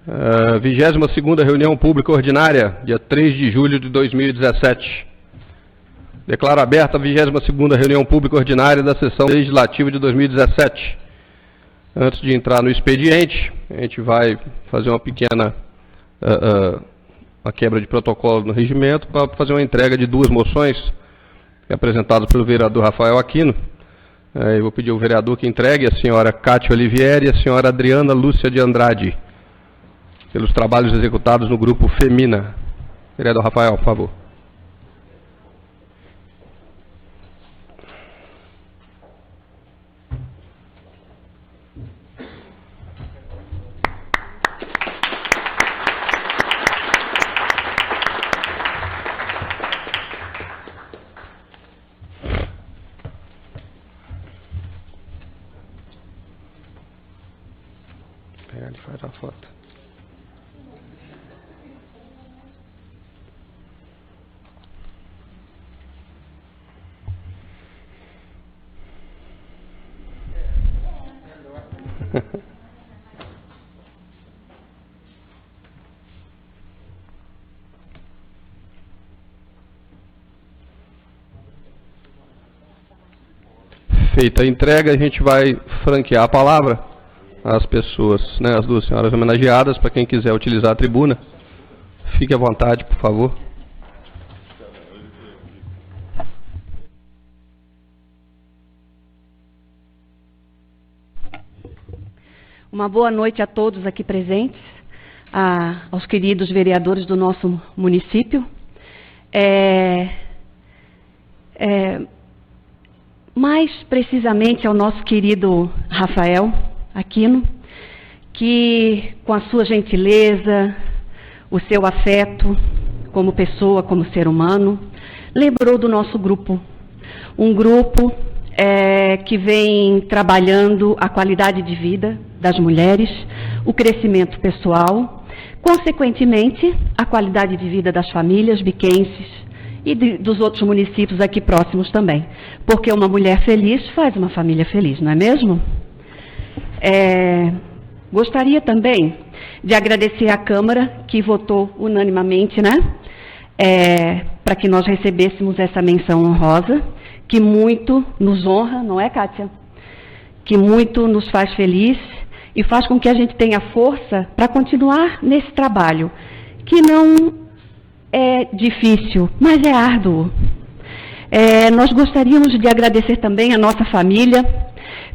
22ª reunião pública ordinária, dia 3 de julho de 2017. Declaro aberta a 22ª reunião pública ordinária da sessão legislativa de 2017. Antes de entrar no expediente, a gente vai fazer uma pequena uma quebra de protocolo no regimento para fazer uma entrega de duas moções apresentadas pelo vereador Rafael Aquino. Eu vou pedir ao vereador que entregue, a senhora Cátia Olivieri e a senhora Adriana Lúcia de Andrade, pelos trabalhos executados no grupo Femina. Vereador Rafael, por favor. Ele faz a foto. Feita a entrega, a gente vai franquear a palavra às pessoas, né, as duas senhoras homenageadas. Para quem quiser utilizar a tribuna, fique à vontade, por favor. Uma boa noite a todos aqui presentes, aos queridos vereadores do nosso município. Mais precisamente ao nosso querido Rafael Aquino, que com a sua gentileza, o seu afeto como pessoa, como ser humano, lembrou do nosso grupo. Um grupo que vem trabalhando a qualidade de vida das mulheres, o crescimento pessoal, consequentemente, a qualidade de vida das famílias biquenses e dos outros municípios aqui próximos também. Porque uma mulher feliz faz uma família feliz, não é mesmo? Gostaria também de agradecer à Câmara, que votou unanimemente, né, para que nós recebêssemos essa menção honrosa, que muito nos honra, não é, Cátia? Que muito nos faz feliz e faz com que a gente tenha força para continuar nesse trabalho, que não é difícil, mas é árduo. Nós gostaríamos de agradecer também a nossa família,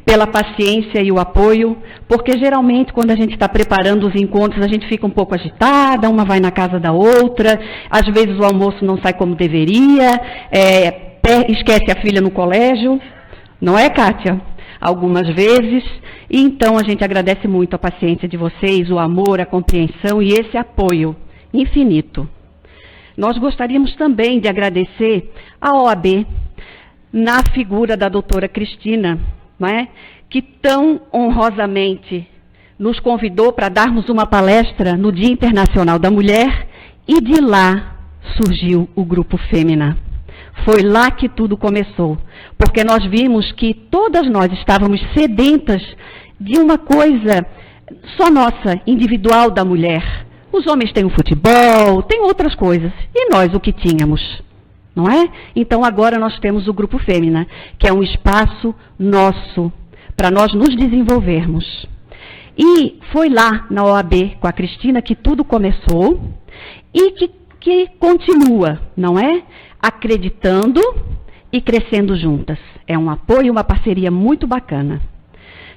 pela paciência e o apoio, porque geralmente quando a gente está preparando os encontros, a gente fica um pouco agitada, uma vai na casa da outra, às vezes o almoço não sai como deveria, esquece a filha no colégio, não é, Cátia? Algumas vezes, e então a gente agradece muito a paciência de vocês, o amor, a compreensão e esse apoio infinito. Nós gostaríamos também de agradecer à OAB, na figura da doutora Cristina, não é? Que tão honrosamente nos convidou para darmos uma palestra no Dia Internacional da Mulher, e de lá surgiu o Grupo Femina. Foi lá que tudo começou, porque nós vimos que todas nós estávamos sedentas de uma coisa só nossa, individual da mulher. Os homens têm o futebol, têm outras coisas, e nós o que tínhamos? Não é? Então agora nós temos o Grupo Femina, que é um espaço nosso, para nós nos desenvolvermos. E foi lá na OAB com a Cristina que tudo começou e que continua, não é? Acreditando e crescendo juntas. É um apoio, uma parceria muito bacana.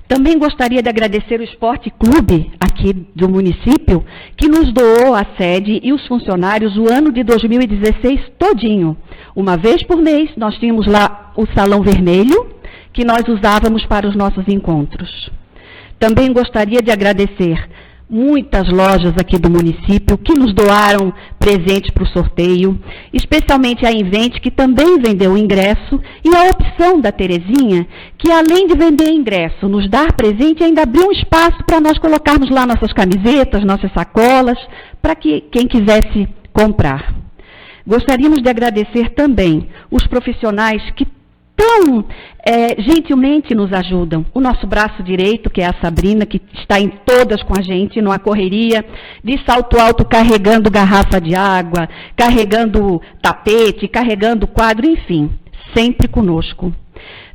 Também gostaria de agradecer o Esporte Clube aqui do município, que nos doou a sede e os funcionários o ano de 2016 todinho. Uma vez por mês, nós tínhamos lá o Salão Vermelho, que nós usávamos para os nossos encontros. Também gostaria de agradecer muitas lojas aqui do município que nos doaram presentes para o sorteio, especialmente a Invente, que também vendeu ingresso, e a opção da Terezinha, que além de vender ingresso, nos dar presente, ainda abriu um espaço para nós colocarmos lá nossas camisetas, nossas sacolas, para que quem quisesse comprar. Gostaríamos de agradecer também os profissionais que tão gentilmente nos ajudam. O nosso braço direito, que é a Sabrina, que está em todas com a gente, numa correria, de salto alto, carregando garrafa de água, carregando tapete, carregando quadro, enfim, sempre conosco.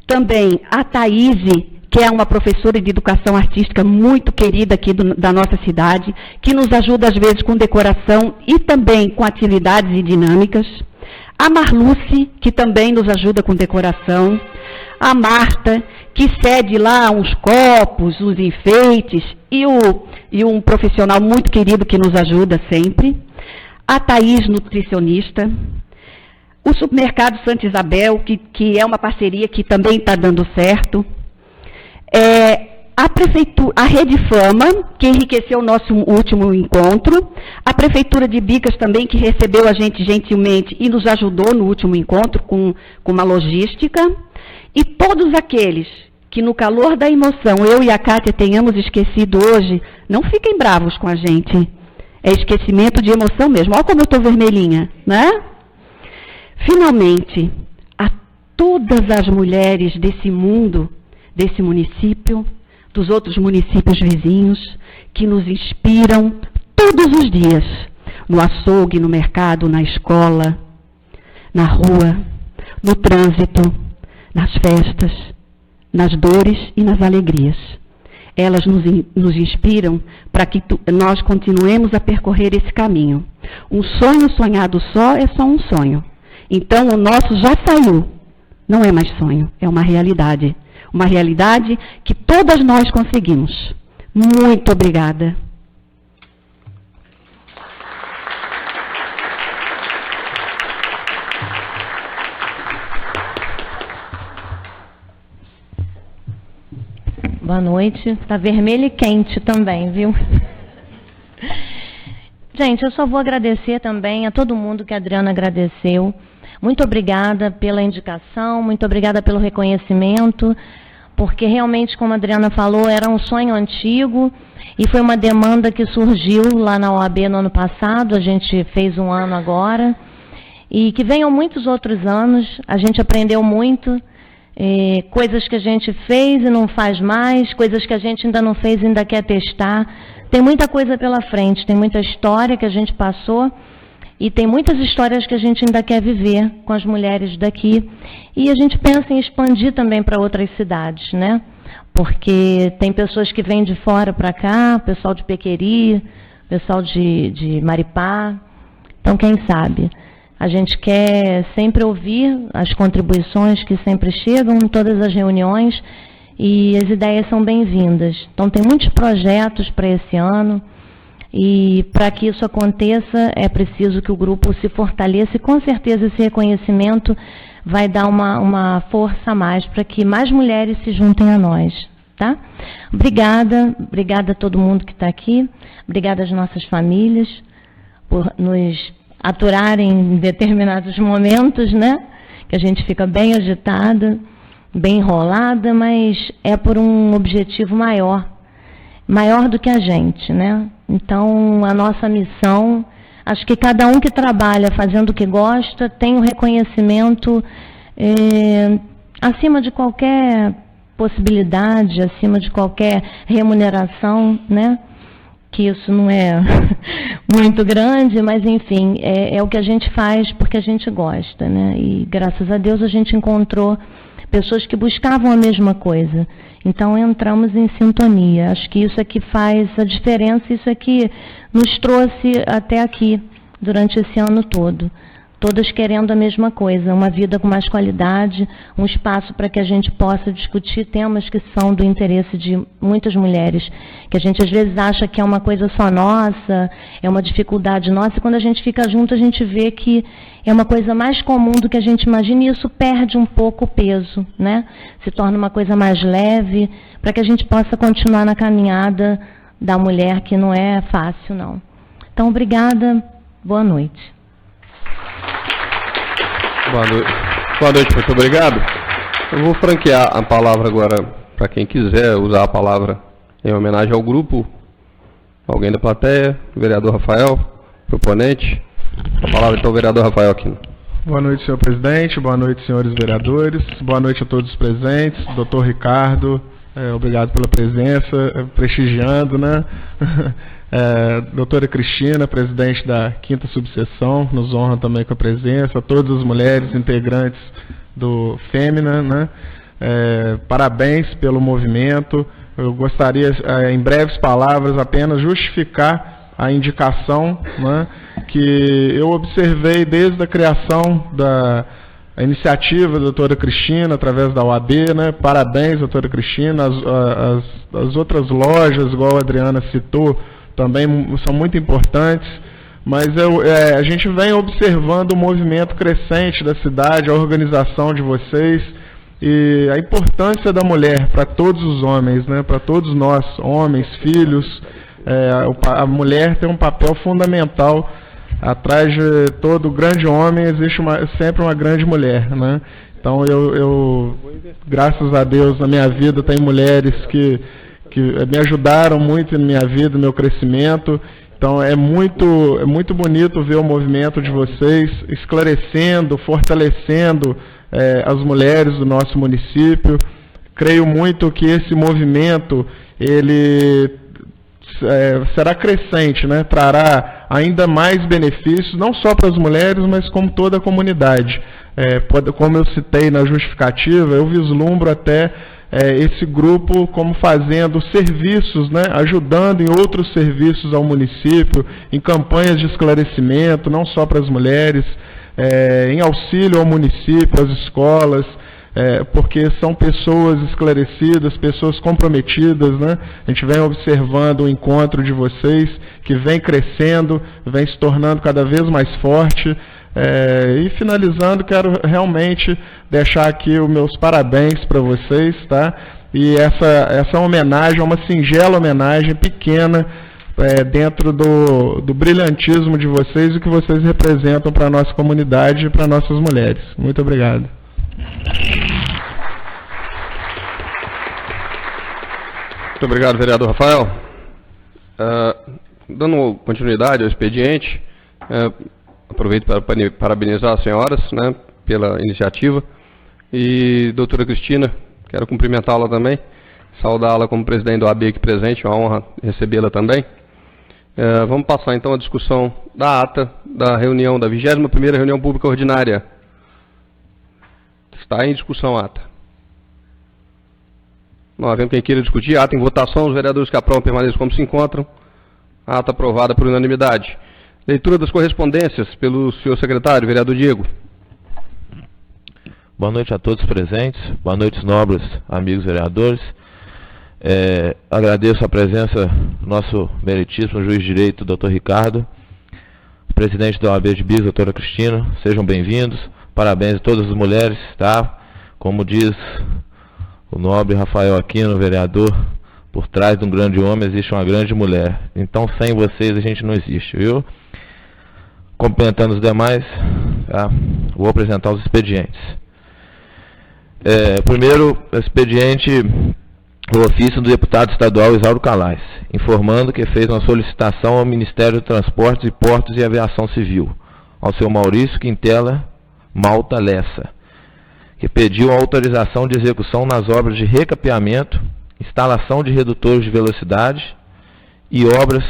Também a Thaíse, que é uma professora de educação artística muito querida aqui da nossa cidade, que nos ajuda às vezes com decoração e também com atividades e dinâmicas. A Marluce, que também nos ajuda com decoração. A Marta, que cede lá uns copos, uns enfeites, e um profissional muito querido que nos ajuda sempre. A Thaís, nutricionista. O Supermercado Santa Isabel, que é uma parceria que também está dando certo. A Prefeitura, a Rede Fama, que enriqueceu o nosso último encontro. A Prefeitura de Bicas também, que recebeu a gente gentilmente e nos ajudou no último encontro com uma logística. E todos aqueles que no calor da emoção, eu e a Kátia tenhamos esquecido hoje, não fiquem bravos com a gente. É esquecimento de emoção mesmo. Olha como eu estou vermelhinha, né? Finalmente, a todas as mulheres desse mundo, desse município, dos outros municípios vizinhos, que nos inspiram todos os dias, no açougue, no mercado, na escola, na rua, no trânsito, nas festas, nas dores e nas alegrias. Elas nos inspiram para que nós continuemos a percorrer esse caminho. Um sonho sonhado só é só um sonho. Então, o nosso já saiu. Não é mais sonho, é uma realidade. Uma realidade que todas nós conseguimos. Muito obrigada. Boa noite. Está vermelho e quente também, viu? Gente, eu só vou agradecer também a todo mundo que a Adriana agradeceu. Muito obrigada pela indicação, muito obrigada pelo reconhecimento, porque realmente, como a Adriana falou, era um sonho antigo e foi uma demanda que surgiu lá na OAB no ano passado, a gente fez um ano agora, e que venham muitos outros anos, a gente aprendeu muito, coisas que a gente fez e não faz mais, coisas que a gente ainda não fez e ainda quer testar. Tem muita coisa pela frente, tem muita história que a gente passou, e tem muitas histórias que a gente ainda quer viver com as mulheres daqui. E a gente pensa em expandir também para outras cidades, né? Porque tem pessoas que vêm de fora para cá, pessoal de Pequeri, pessoal de Maripá. Então, quem sabe? A gente quer sempre ouvir as contribuições que sempre chegam em todas as reuniões e as ideias são bem-vindas. Então, tem muitos projetos para esse ano. E para que isso aconteça, é preciso que o grupo se fortaleça e com certeza esse reconhecimento vai dar uma força a mais para que mais mulheres se juntem a nós, tá? Obrigada a todo mundo que está aqui, obrigada às nossas famílias por nos aturarem em determinados momentos, né? Que a gente fica bem agitada, bem enrolada, mas é por um objetivo maior do que a gente, né? Então, a nossa missão, acho que cada um que trabalha fazendo o que gosta tem um reconhecimento acima de qualquer possibilidade, acima de qualquer remuneração, né? Que isso não é muito grande, mas enfim, é o que a gente faz porque a gente gosta, né? E graças a Deus a gente encontrou pessoas que buscavam a mesma coisa. Então, entramos em sintonia. Acho que isso é que faz a diferença, isso é que nos trouxe até aqui, durante esse ano todo. Todas querendo a mesma coisa, uma vida com mais qualidade, um espaço para que a gente possa discutir temas que são do interesse de muitas mulheres, que a gente às vezes acha que é uma coisa só nossa, é uma dificuldade nossa, e quando a gente fica junto a gente vê que é uma coisa mais comum do que a gente imagina, e isso perde um pouco o peso, né? Se torna uma coisa mais leve, para que a gente possa continuar na caminhada da mulher, que não é fácil, não. Então, obrigada, boa noite. Boa noite, muito obrigado. Eu vou franquear a palavra agora para quem quiser usar a palavra em homenagem ao grupo. Alguém da plateia, o vereador Rafael, proponente. A palavra então, o vereador Rafael aqui. Boa noite, senhor presidente. Boa noite, senhores vereadores. Boa noite a todos os presentes. Doutor Ricardo, obrigado pela presença, prestigiando, né? Doutora Cristina, presidente da 5ª subseção, nos honra também com a presença. Todas as mulheres integrantes do Fêmina, né? Parabéns pelo movimento. Eu gostaria, em breves palavras, apenas justificar a indicação, né, que eu observei desde a criação da iniciativa da doutora Cristina, através da OAB, né? Parabéns, doutora Cristina. As outras lojas, igual a Adriana citou, também são muito importantes, mas a gente vem observando o movimento crescente da cidade, a organização de vocês e a importância da mulher para todos os homens, né? Para todos nós, homens, filhos. A mulher tem um papel fundamental. Atrás de todo grande homem existe sempre uma grande mulher, né? Então eu graças a Deus, na minha vida tem mulheres que me ajudaram muito na minha vida, no meu crescimento. Então é muito bonito ver o movimento de vocês esclarecendo, fortalecendo as mulheres do nosso município. Creio muito que esse movimento ele será crescente, né? Trará ainda mais benefícios, não só para as mulheres, mas como toda a comunidade. Como eu citei na justificativa, eu vislumbro até esse grupo como fazendo serviços, né? Ajudando em outros serviços ao município, em campanhas de esclarecimento, não só para as mulheres, em auxílio ao município, às escolas, porque são pessoas esclarecidas, pessoas comprometidas, né? A gente vem observando o encontro de vocês, que vem crescendo, vem se tornando cada vez mais forte. E finalizando, quero realmente deixar aqui os meus parabéns para vocês, tá? E essa homenagem é uma singela homenagem, pequena, dentro do brilhantismo de vocês e o que vocês representam para a nossa comunidade e para nossas mulheres. Muito obrigado. Muito obrigado, vereador Rafael. Dando continuidade ao expediente, aproveito para parabenizar as senhoras, né, pela iniciativa. E doutora Cristina, quero cumprimentá-la também, saudá-la como presidente do AB aqui presente, uma honra recebê-la também. Vamos passar então a discussão da ata da reunião, da 21ª reunião pública ordinária. Está em discussão a ata. Não havendo quem queira discutir, ata em votação, os vereadores que aprovam permaneçam como se encontram. A ata aprovada por unanimidade. Leitura das correspondências pelo senhor secretário, vereador Diego. Boa noite a todos presentes, boa noite, nobres amigos vereadores. Agradeço a presença do nosso meritíssimo juiz de direito, doutor Ricardo, presidente da OAB de Bis, doutora Cristina, sejam bem-vindos, parabéns a todas as mulheres, tá? Como diz o nobre Rafael Aquino, vereador, por trás de um grande homem existe uma grande mulher, então sem vocês a gente não existe, viu? Complementando os demais, tá? Vou apresentar os expedientes. Primeiro, expediente, o ofício do deputado estadual Isauro Calais, informando que fez uma solicitação ao Ministério de Transportes e Portos e Aviação Civil, ao seu Maurício Quintela Malta Lessa, que pediu a autorização de execução nas obras de recapeamento, instalação de redutores de velocidade e obras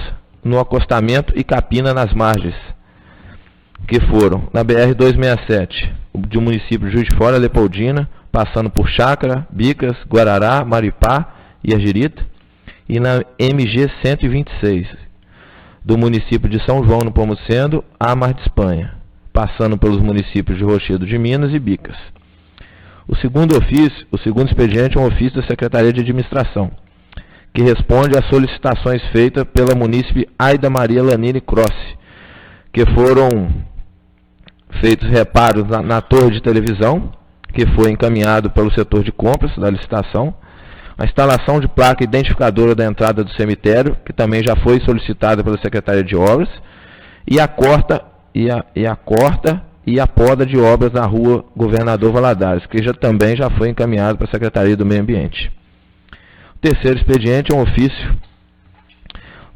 no acostamento e capina nas margens, que foram na BR-267, do município de Juiz de Fora, Leopoldina, passando por Chácara, Bicas, Guarará, Maripá e Agirita, e na MG-126, do município de São João, no Pomuceno, a Mar de Espanha, passando pelos municípios de Rochedo de Minas e Bicas. O segundo expediente é um ofício da Secretaria de Administração, que responde às solicitações feitas pela munícipe Aida Maria Lanini Crossi, que foram feitos reparos na torre de televisão, que foi encaminhado pelo setor de compras da licitação, a instalação de placa identificadora da entrada do cemitério, que também já foi solicitada pela Secretaria de Obras, e a corta e a poda de obras na rua Governador Valadares, que também já foi encaminhado para a Secretaria do Meio Ambiente. O terceiro expediente é um ofício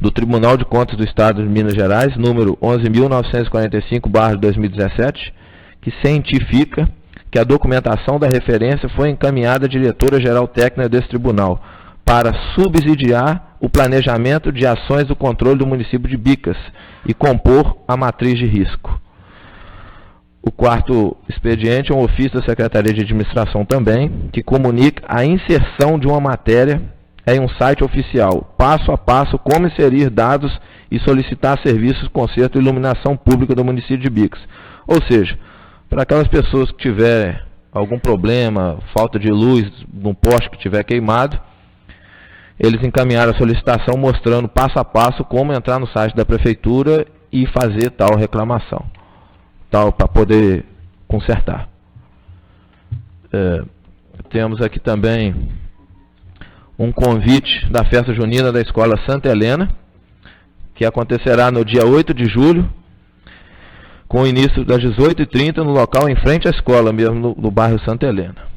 do Tribunal de Contas do Estado de Minas Gerais, número 11.945/2017, que cientifica que a documentação da referência foi encaminhada à diretora-geral técnica desse tribunal para subsidiar o planejamento de ações do controle do município de Bicas e compor a matriz de risco. O quarto expediente é um ofício da Secretaria de Administração também, que comunica a inserção de uma matéria em um site oficial, passo a passo, como inserir dados e solicitar serviços de conserto e iluminação pública do município de Bicas. Ou seja, para aquelas pessoas que tiverem algum problema, falta de luz num poste que tiver queimado, eles encaminharam a solicitação mostrando passo a passo como entrar no site da prefeitura e fazer tal reclamação, para poder consertar. Temos aqui também um convite da festa junina da Escola Santa Helena, que acontecerá no dia 8 de julho, com o início das 18h30 no local em frente à escola, mesmo no bairro Santa Helena.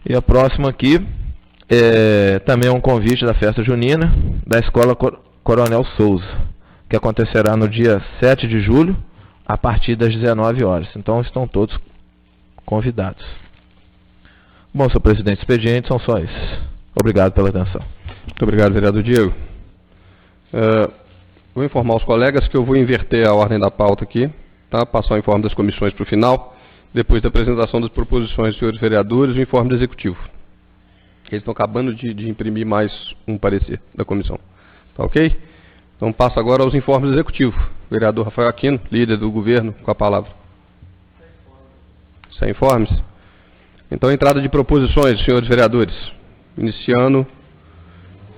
E a próxima aqui também é um convite da festa junina da Escola Coronel Souza, que acontecerá no dia 7 de julho, a partir das 19 horas. Então estão todos convidados. Bom, senhor presidente, expedientes são só esses. Obrigado pela atenção. Muito obrigado, vereador Diego. Vou informar os colegas que eu vou inverter a ordem da pauta aqui, tá? Passar o informe das comissões para o final, depois da apresentação das proposições dos senhores vereadores, o informe do executivo. Eles estão acabando de imprimir mais um parecer da comissão. Tá ok? Então passo agora aos informes do executivo. Vereador Rafael Aquino, líder do governo, com a palavra. Sem informes? Então, entrada de proposições, senhores vereadores. Iniciando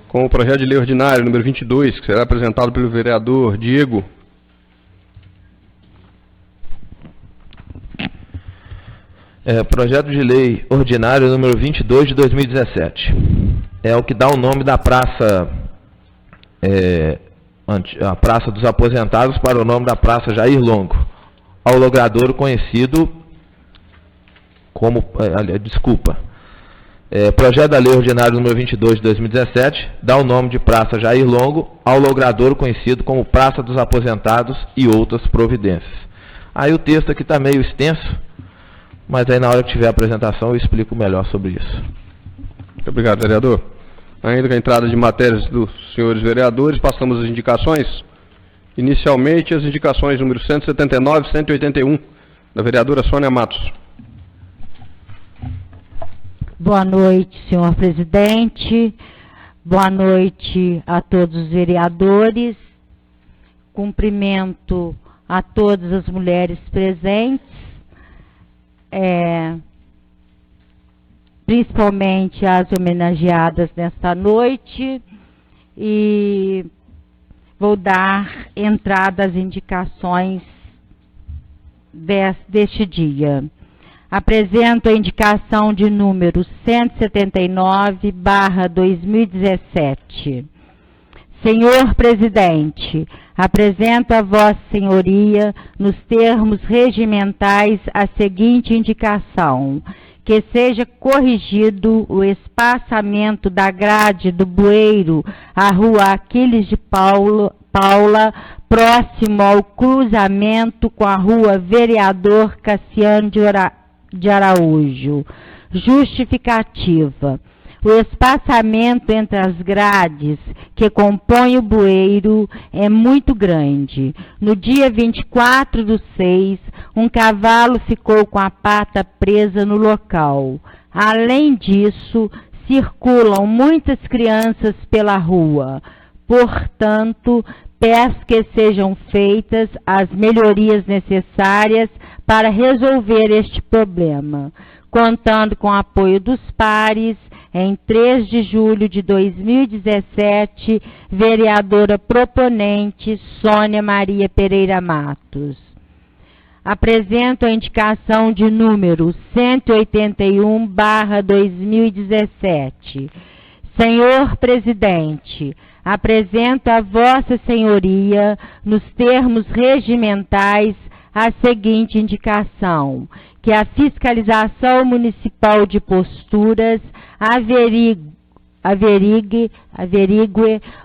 com o projeto de lei ordinário número 22, que será apresentado pelo vereador Diego. Projeto de lei ordinário número 22 de 2017. É o que dá o nome da praça, a Praça dos Aposentados, para o nome da Praça Jair Longo, ao logradouro conhecido como... projeto da lei ordinária número 22 de 2017 dá o nome de Praça Jair Longo ao logradouro conhecido como Praça dos Aposentados e outras providências. Aí o texto aqui está meio extenso, mas aí na hora que tiver a apresentação eu explico melhor sobre isso. Muito obrigado, vereador. Ainda com a entrada de matérias dos senhores vereadores, passamos às indicações. Inicialmente, as indicações número 179 e 181, da vereadora Sônia Matos. Boa noite, senhor presidente. Boa noite a todos os vereadores. Cumprimento a todas as mulheres presentes, principalmente as homenageadas nesta noite, e vou dar entrada às indicações deste dia. Apresento a indicação de número 179/2017. Senhor presidente, apresento a Vossa Senhoria, nos termos regimentais, a seguinte indicação: que seja corrigido o espaçamento da grade do bueiro à rua Aquiles de Paula, próximo ao cruzamento com a rua Vereador Cassiano de Araújo. Justificativa: o espaçamento entre as grades que compõem o bueiro é muito grande. No dia 24/6, um cavalo ficou com a pata presa no local. Além disso, circulam muitas crianças pela rua. Portanto, peço que sejam feitas as melhorias necessárias para resolver este problema, contando com o apoio dos pares. Em 3 de julho de 2017, vereadora proponente Sônia Maria Pereira Matos. Apresento a indicação de número 181/2017. Senhor presidente, apresento a Vossa Senhoria, nos termos regimentais, a seguinte indicação: que a fiscalização municipal de posturas averigue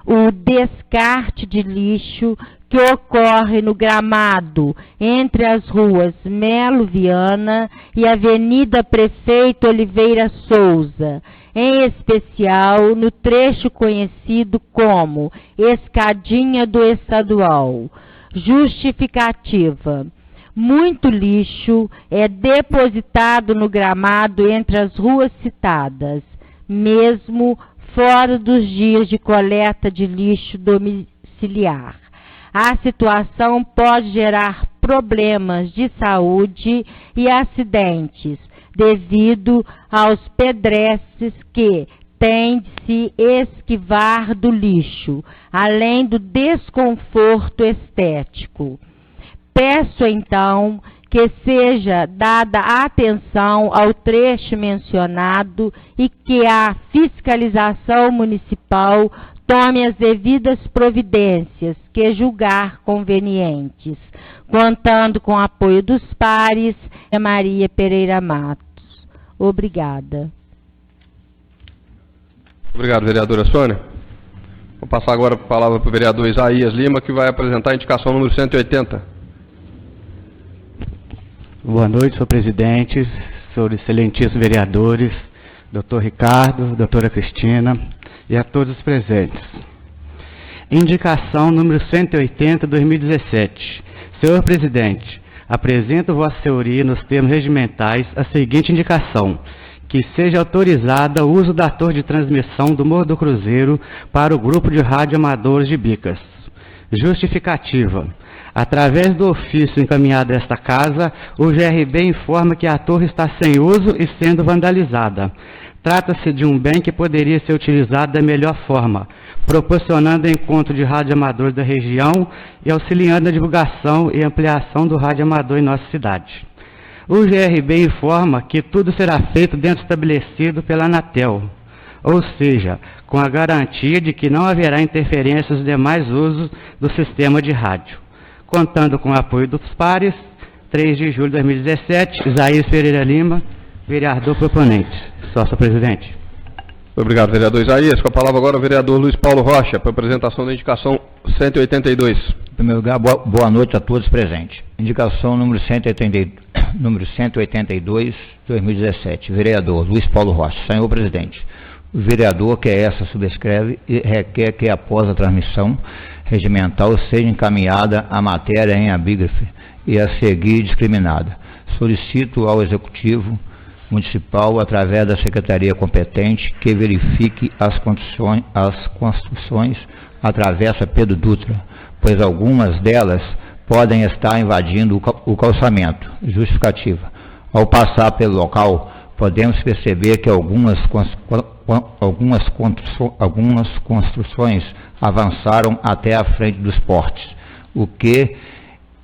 o descarte de lixo que ocorre no gramado entre as ruas Melo Viana e Avenida Prefeito Oliveira Souza, em especial no trecho conhecido como Escadinha do Estadual. Justificativa: muito lixo é depositado no gramado entre as ruas citadas, mesmo fora dos dias de coleta de lixo domiciliar. A situação pode gerar problemas de saúde e acidentes devido aos pedestres que têm de se esquivar do lixo, além do desconforto estético. Peço, então, que seja dada atenção ao trecho mencionado e que a fiscalização municipal tome as devidas providências que julgar convenientes, contando com o apoio dos pares e Maria Pereira Matos. Obrigada. Obrigado, vereadora Sônia. Vou passar agora a palavra para o vereador Isaías Lima, que vai apresentar a indicação número 180. Boa noite, senhor presidente, senhores excelentíssimos vereadores, doutor Ricardo, doutora Cristina e a todos os presentes. Indicação número 180, 2017. Senhor presidente, apresento Vossa Senhoria nos termos regimentais a seguinte indicação: que seja autorizada o uso da torre de transmissão do Morro do Cruzeiro para o grupo de rádio amadores de Bicas. Justificativa: através do ofício encaminhado a esta casa, o GRB informa que a torre está sem uso e sendo vandalizada. Trata-se de um bem que poderia ser utilizado da melhor forma, proporcionando encontro de radioamadores da região e auxiliando na divulgação e ampliação do radioamador em nossa cidade. O GRB informa que tudo será feito dentro do estabelecido pela Anatel, ou seja, com a garantia de que não haverá interferência nos demais usos do sistema de rádio. Contando com o apoio dos pares, 3 de julho de 2017, Isaías Pereira Lima, vereador proponente. Senhor presidente. Obrigado, vereador Isaías. Com a palavra agora o vereador Luiz Paulo Rocha, para a apresentação da indicação 182. Em primeiro lugar, boa noite a todos presentes. Indicação número 182, 2017. Vereador Luiz Paulo Rocha. Senhor presidente, o vereador que essa subscreve e requer que após a transmissão regimental seja encaminhada a matéria em abígrafe e a seguir discriminada. Solicito ao Executivo Municipal, através da Secretaria competente, que verifique as construções à Travessa Pedro Dutra, pois algumas delas podem estar invadindo o calçamento. Justificativa: ao passar pelo local, podemos perceber que algumas construções avançaram até a frente dos portes, o que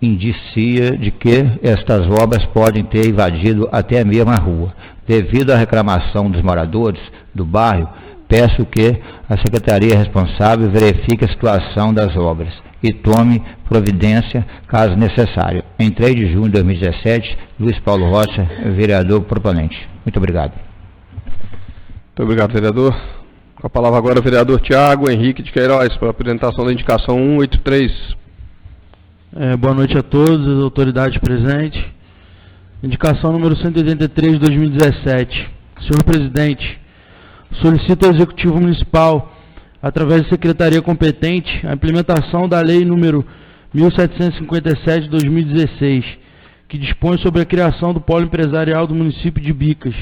indicia de que estas obras podem ter invadido até a mesma rua. Devido à reclamação dos moradores do bairro, peço que a Secretaria responsável verifique a situação das obras e tome providência caso necessário. Em 3 de junho de 2017, Luiz Paulo Rocha, vereador proponente. Muito obrigado. Muito obrigado, vereador. Com a palavra agora o vereador Tiago Henrique de Queiroz, para a apresentação da indicação 183. Boa noite a todos, as autoridades presentes. Indicação número 183 de 2017. Senhor presidente, solicito ao Executivo Municipal, através da Secretaria competente, a implementação da Lei número 1757 de 2016, que dispõe sobre a criação do Polo Empresarial do município de Bicas,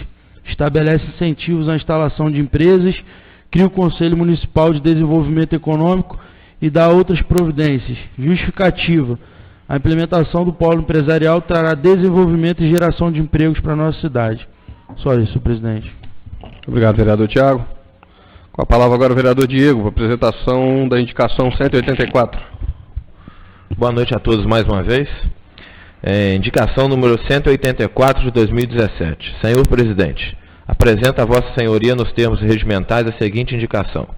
estabelece incentivos à instalação de empresas, cria o Conselho Municipal de Desenvolvimento Econômico e dá outras providências. Justificativa: a implementação do polo empresarial trará desenvolvimento e geração de empregos para a nossa cidade. Só isso, presidente. Obrigado, vereador Tiago. Com a palavra agora o vereador Diego, para a apresentação da indicação 184. Boa noite a todos mais uma vez. Indicação número 184 de 2017. Senhor presidente, apresenta a Vossa Senhoria nos termos regimentais a seguinte indicação: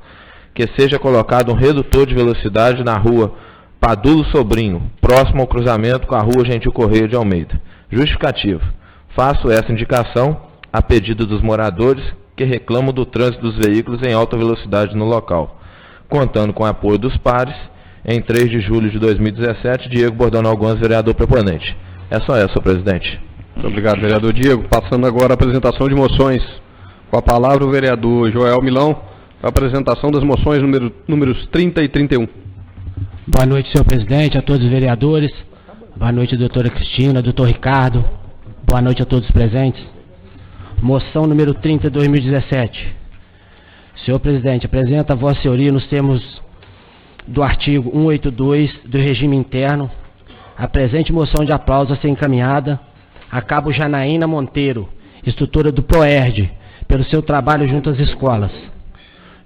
que seja colocado um redutor de velocidade na rua Padulo Sobrinho, próximo ao cruzamento com a rua Gentil Correia de Almeida. Justificativo: faço essa indicação a pedido dos moradores que reclamam do trânsito dos veículos em alta velocidade no local, contando com o apoio dos pares. Em 3 de julho de 2017, Diego Bordanal Gomes, vereador proponente. É só essa, senhor presidente. Muito obrigado, vereador Diego. Passando agora a apresentação de moções. Com a palavra o vereador Joel Milão, a apresentação das moções números 30 e 31. Boa noite, senhor presidente, a todos os vereadores. Boa noite, doutora Cristina, doutor Ricardo. Boa noite a todos os presentes. Moção número 30 de 2017. Senhor presidente, apresenta a vossa senhoria nos termos do artigo 182 do regime interno a presente moção de aplauso a ser encaminhada a cabo Janaína Monteiro, instrutora do PROERD, pelo seu trabalho junto às escolas.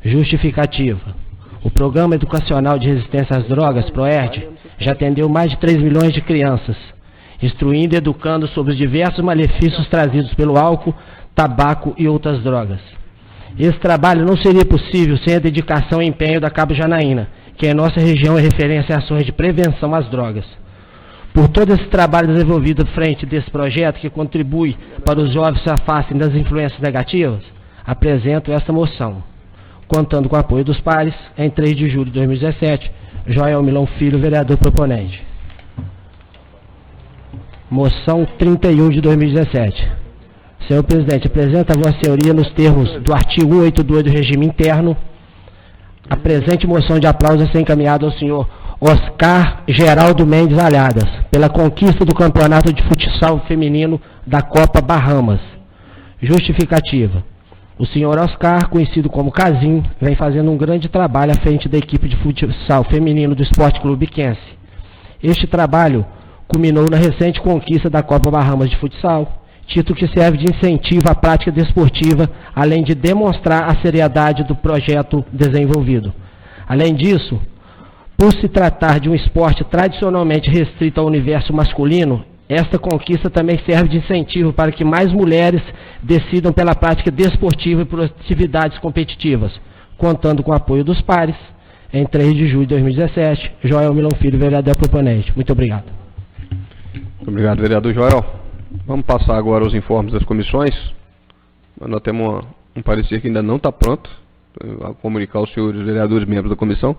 Justificativa. O Programa Educacional de Resistência às Drogas, PROERD, já atendeu mais de 3 milhões de crianças, instruindo e educando sobre os diversos malefícios trazidos pelo álcool, tabaco e outras drogas. Esse trabalho não seria possível sem a dedicação e empenho da Cabo Janaína, que em nossa região é referência a ações de prevenção às drogas. Por todo esse trabalho desenvolvido frente desse projeto que contribui para os jovens se afastem das influências negativas, apresento esta moção. Contando com o apoio dos pares, em 3 de julho de 2017, Joel Milão Filho, vereador proponente. Moção 31 de 2017. Senhor presidente, apresenta a vossa senhoria nos termos do artigo 182 do regime interno a presente moção de aplauso a ser encaminhada ao senhor Oscar Geraldo Mendes Alhadas, pela conquista do campeonato de futsal feminino da Copa Bahamas. Justificativa. O senhor Oscar, conhecido como Casim, vem fazendo um grande trabalho à frente da equipe de futsal feminino do Esporte Clube Quense. Este trabalho culminou na recente conquista da Copa Bahamas de futsal, título que serve de incentivo à prática desportiva, além de demonstrar a seriedade do projeto desenvolvido. Além disso, por se tratar de um esporte tradicionalmente restrito ao universo masculino, esta conquista também serve de incentivo para que mais mulheres decidam pela prática desportiva e por atividades competitivas, contando com o apoio dos pares. Em 3 de julho de 2017, Joel Milão Filho, vereador proponente. Muito obrigado. Muito obrigado, vereador Joel. Vamos passar agora os informes das comissões. Nós temos um parecer que ainda não está pronto. Vou comunicar aos senhores vereadores membros da comissão.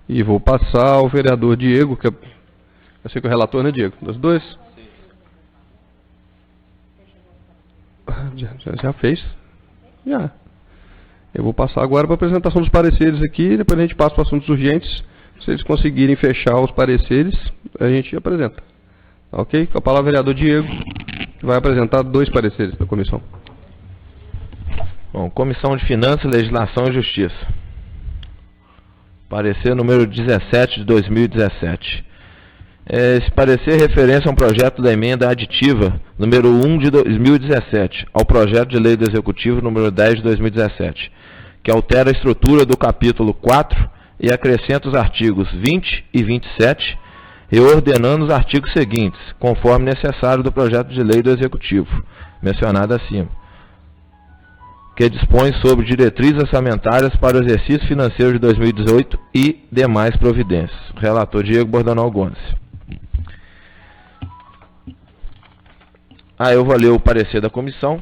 E vou passar ao vereador Diego, que eu sei que é o relator, né, Diego? Das duas? Já fez? Já. Eu vou passar agora para a apresentação dos pareceres aqui, depois a gente passa para assuntos urgentes. Se eles conseguirem fechar os pareceres, a gente apresenta. Ok? Com a palavra, vereador Diego, que vai apresentar 2 pareceres da comissão. Bom, Comissão de Finanças, Legislação e Justiça. Parecer número 17 de 2017. Esse parecer é referência a um projeto da emenda aditiva número 1 de 2017, ao projeto de lei do Executivo número 10 de 2017, que altera a estrutura do capítulo 4 e acrescenta os artigos 20 e 27, reordenando os artigos seguintes, conforme necessário do projeto de lei do Executivo, mencionado acima, que dispõe sobre diretrizes orçamentárias para o exercício financeiro de 2018 e demais providências. Relator Diego Bordanal Gomes. Eu vou ler o parecer da comissão.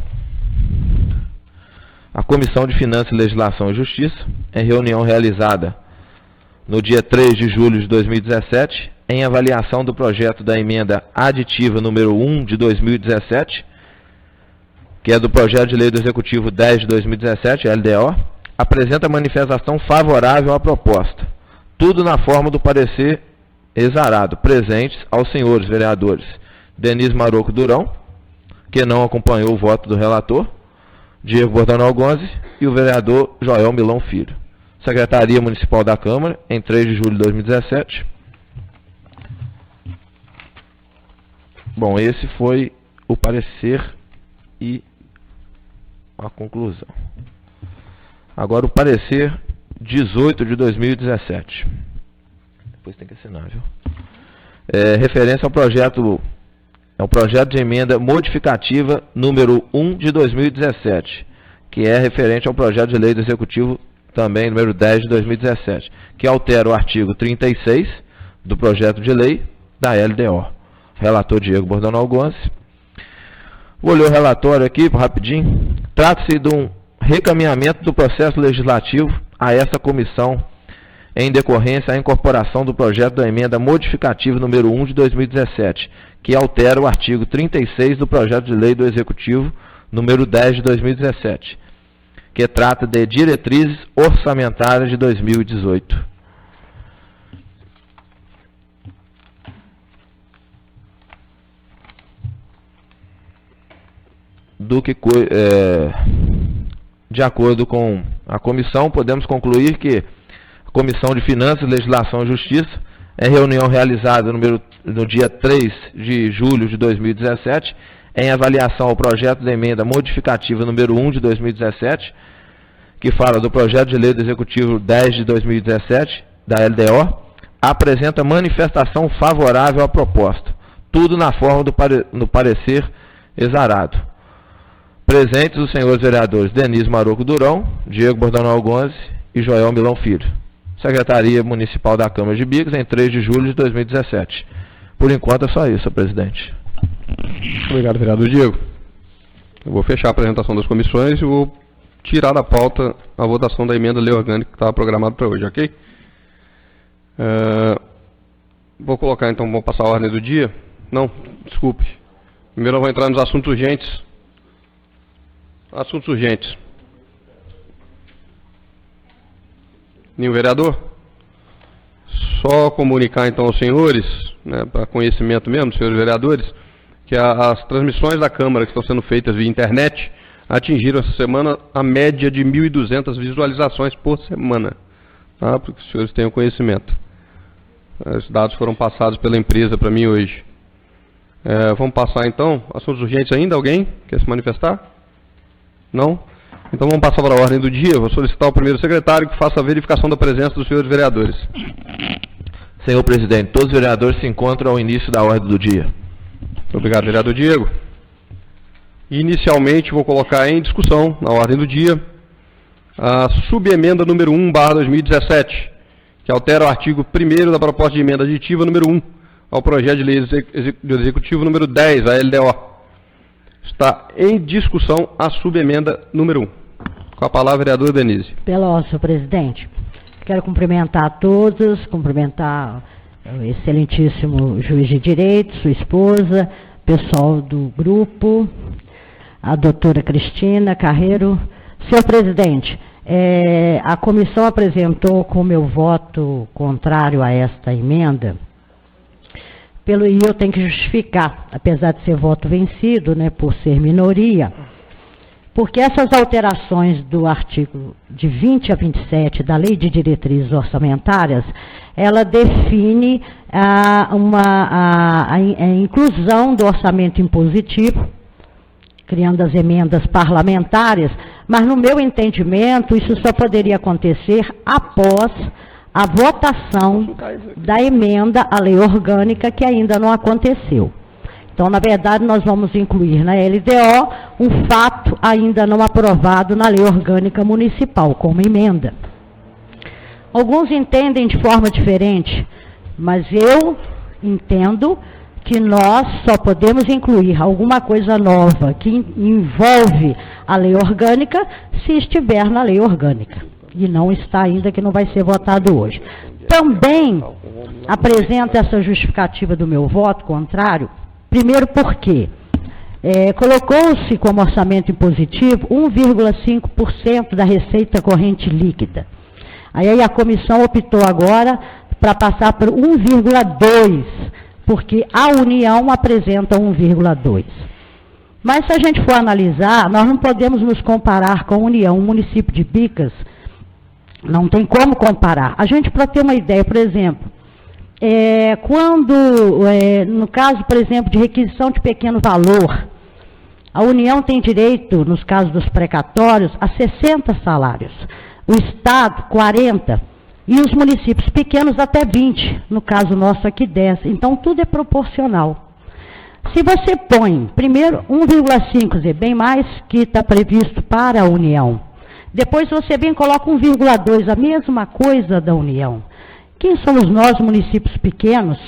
A Comissão de Finanças, Legislação e Justiça, em reunião realizada no dia 3 de julho de 2017, em avaliação do projeto da emenda aditiva número 1 de 2017, que é do projeto de lei do Executivo 10 de 2017, LDO, apresenta manifestação favorável à proposta, tudo na forma do parecer exarado, presentes aos senhores vereadores Denise Maroco Durão, que não acompanhou o voto do relator, Diego Bordanal Gomes e o vereador Joel Milão Filho. Secretaria Municipal da Câmara, em 3 de julho de 2017. Bom, esse foi o parecer e a conclusão. Agora o parecer 18 de 2017. Depois tem que assinar, viu? Referência ao projeto... É o projeto de emenda modificativa número 1 de 2017, que é referente ao projeto de lei do Executivo também número 10 de 2017, que altera o artigo 36 do projeto de lei da LDO. Relator Diego Bordanal Gomes. Vou ler o relatório aqui, rapidinho. Trata-se de um recaminhamento do processo legislativo a essa comissão em decorrência à incorporação do projeto da emenda modificativa número 1 de 2017, que altera o artigo 36 do projeto de lei do Executivo número 10 de 2017, que trata de diretrizes orçamentárias de 2018. De acordo com a comissão, podemos concluir que a Comissão de Finanças, Legislação e Justiça, em reunião realizada no dia 3 de julho de 2017, em avaliação ao projeto de emenda modificativa número 1 de 2017, que fala do projeto de lei do Executivo 10 de 2017, da LDO, apresenta manifestação favorável à proposta, tudo na forma do parecer exarado. Presentes os senhores vereadores Denise Maroco Durão, Diego Bordanal Gonze e Joel Milão Filho. Secretaria Municipal da Câmara de Bicas, em 3 de julho de 2017. Por enquanto é só isso, presidente. Obrigado, vereador Diego. Eu vou fechar a apresentação das comissões e vou tirar da pauta a votação da emenda lei orgânica que estava programada para hoje, ok? Vou colocar então, vou passar a ordem do dia. Não, desculpe. Primeiro eu vou entrar nos assuntos urgentes. Assuntos urgentes. Nenhum vereador? Só comunicar então aos senhores, né, para conhecimento mesmo, senhores vereadores, que as transmissões da Câmara que estão sendo feitas via internet atingiram essa semana a média de 1.200 visualizações por semana, tá? Para que os senhores tenham conhecimento. Os dados foram passados pela empresa para mim hoje. Vamos passar então, assuntos urgentes ainda, alguém quer se manifestar? Não? Então vamos passar para a ordem do dia. Vou solicitar ao primeiro secretário que faça a verificação da presença dos senhores vereadores. Senhor presidente, todos os vereadores se encontram ao início da ordem do dia. Muito obrigado, vereador Diego. Inicialmente vou colocar em discussão, na ordem do dia, a subemenda número 1/2017, que altera o artigo 1º da proposta de emenda aditiva número 1 ao projeto de lei do Executivo número 10, a LDO. Está em discussão a subemenda número 1. Com a palavra, vereador Denise. Pelo senhor presidente, quero cumprimentar a todos, cumprimentar o excelentíssimo juiz de direito, sua esposa, pessoal do grupo, a doutora Cristina Carreiro. Senhor presidente, a comissão apresentou com meu voto contrário a esta emenda, e eu tenho que justificar, apesar de ser voto vencido, né, por ser minoria, porque essas alterações do artigo de 20 a 27 da Lei de Diretrizes Orçamentárias, ela define a inclusão do orçamento impositivo, criando as emendas parlamentares, mas no meu entendimento isso só poderia acontecer após a votação da emenda à lei orgânica, que ainda não aconteceu. Então, na verdade, nós vamos incluir na LDO um fato ainda não aprovado na lei orgânica municipal, como emenda. Alguns entendem de forma diferente, mas eu entendo que nós só podemos incluir alguma coisa nova que envolve a lei orgânica se estiver na lei orgânica. E não está ainda, que não vai ser votado hoje. Também apresento essa justificativa do meu voto contrário, primeiro porque colocou-se como orçamento impositivo 1,5% da receita corrente líquida. Aí a comissão optou agora para passar por 1,2%, porque a União apresenta 1,2%. Mas se a gente for analisar, nós não podemos nos comparar com a União, o município de Bicas, não tem como comparar. A gente, para ter uma ideia, por exemplo, no caso, por exemplo, de requisição de pequeno valor, a União tem direito, nos casos dos precatórios, a 60 salários, o Estado, 40, e os municípios pequenos até 20, no caso nosso aqui 10. Então, tudo é proporcional. Se você põe, primeiro, 1,5, bem mais que está previsto para a União, depois você vem e coloca 1,2, a mesma coisa da União. Quem somos nós, municípios pequenos,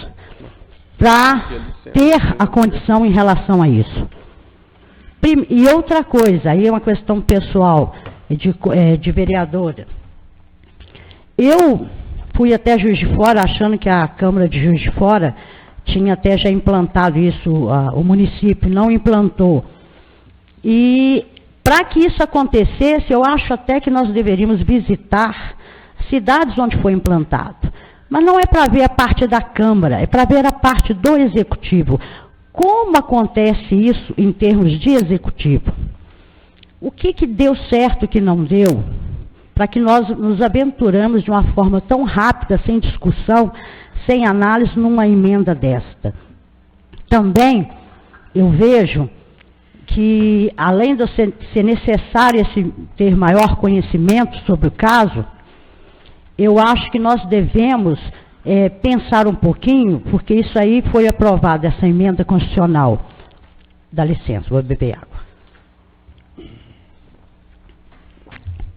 para ter a condição em relação a isso? E outra coisa, aí é uma questão pessoal, de vereadora. Eu fui até Juiz de Fora, achando que a Câmara de Juiz de Fora tinha até já implantado isso, o município não implantou. E para que isso acontecesse, eu acho até que nós deveríamos visitar cidades onde foi implantado. Mas não é para ver a parte da Câmara, é para ver a parte do Executivo. Como acontece isso em termos de Executivo? O que deu certo e o que não deu? Para que nós nos aventuramos de uma forma tão rápida, sem discussão, sem análise, numa emenda desta. Também, eu vejo que, além de ser necessário ter maior conhecimento sobre o caso, eu acho que nós devemos pensar um pouquinho, porque isso aí foi aprovado, essa emenda constitucional. Dá licença, vou beber água.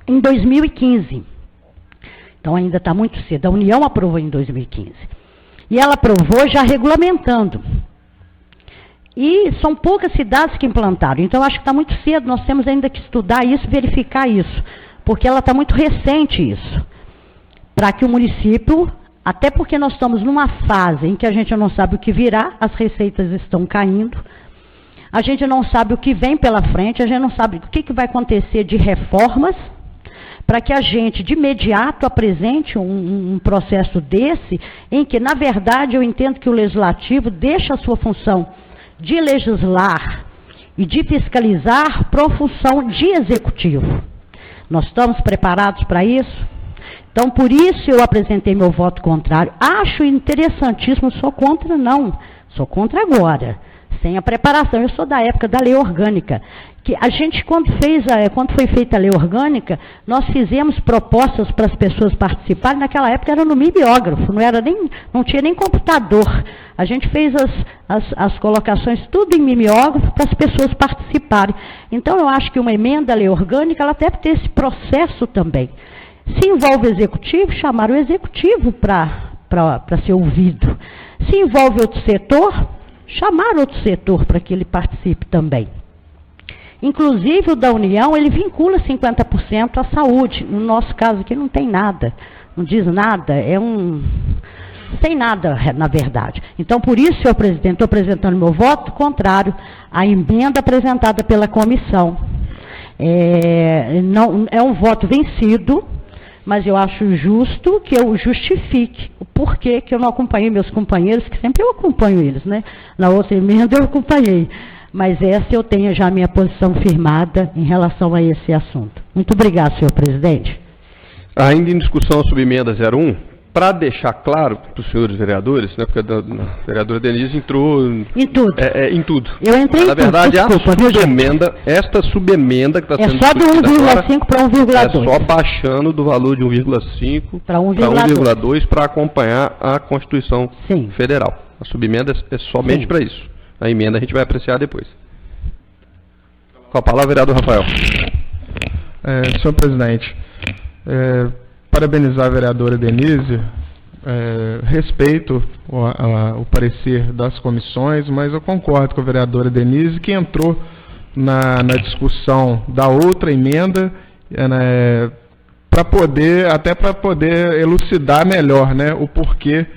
Em 2015, então ainda está muito cedo, a União aprovou em 2015, e ela aprovou já regulamentando, e são poucas cidades que implantaram, então acho que está muito cedo, nós temos ainda que estudar isso, verificar isso, porque ela está muito recente isso, para que o município, até porque nós estamos numa fase em que a gente não sabe o que virá, as receitas estão caindo, a gente não sabe o que vem pela frente, a gente não sabe o que vai acontecer de reformas, para que a gente, de imediato, apresente um processo desse, em que, na verdade, eu entendo que o Legislativo deixa a sua função de legislar e de fiscalizar para a função de Executivo. Nós estamos preparados para isso? Então, por isso eu apresentei meu voto contrário. Acho interessantíssimo, sou contra não, sou contra agora, sem a preparação. Eu sou da época da lei orgânica, que a gente, quando foi feita a lei orgânica, nós fizemos propostas para as pessoas participarem, naquela época era no mimeógrafo, não tinha nem computador. A gente fez as colocações tudo em mimeógrafo para as pessoas participarem. Então, eu acho que uma emenda à lei orgânica, ela deve ter esse processo também. Se envolve o Executivo, chamar o Executivo para ser ouvido. Se envolve outro setor, chamar outro setor para que ele participe também. Inclusive, o da União, ele vincula 50% à saúde. No nosso caso aqui não tem nada, não diz nada, sem nada, na verdade. Então, por isso, senhor presidente, estou apresentando meu voto contrário à emenda apresentada pela comissão. É um voto vencido, mas eu acho justo que eu justifique o porquê que eu não acompanhei meus companheiros, que sempre eu acompanho eles, né? Na outra emenda eu acompanhei. Mas essa eu tenho já a minha posição firmada em relação a esse assunto. Muito obrigado, senhor presidente. Ainda em discussão sobre emenda 01, para deixar claro para os senhores vereadores, né, porque a vereadora Denise entrou em tudo. Em tudo. Eu entrei na em tudo. Na verdade, esta subemenda que está sendo só do 1,5 para 1,2. É só baixando do valor de 1,5 para 1,2 para acompanhar a Constituição Federal. A subemenda é somente para isso. A emenda a gente vai apreciar depois. Com a palavra, vereador Rafael. Senhor presidente, parabenizar a vereadora Denise, respeito o parecer das comissões, mas eu concordo com a vereadora Denise, que entrou na discussão da outra emenda, para poder elucidar melhor, né, o porquê.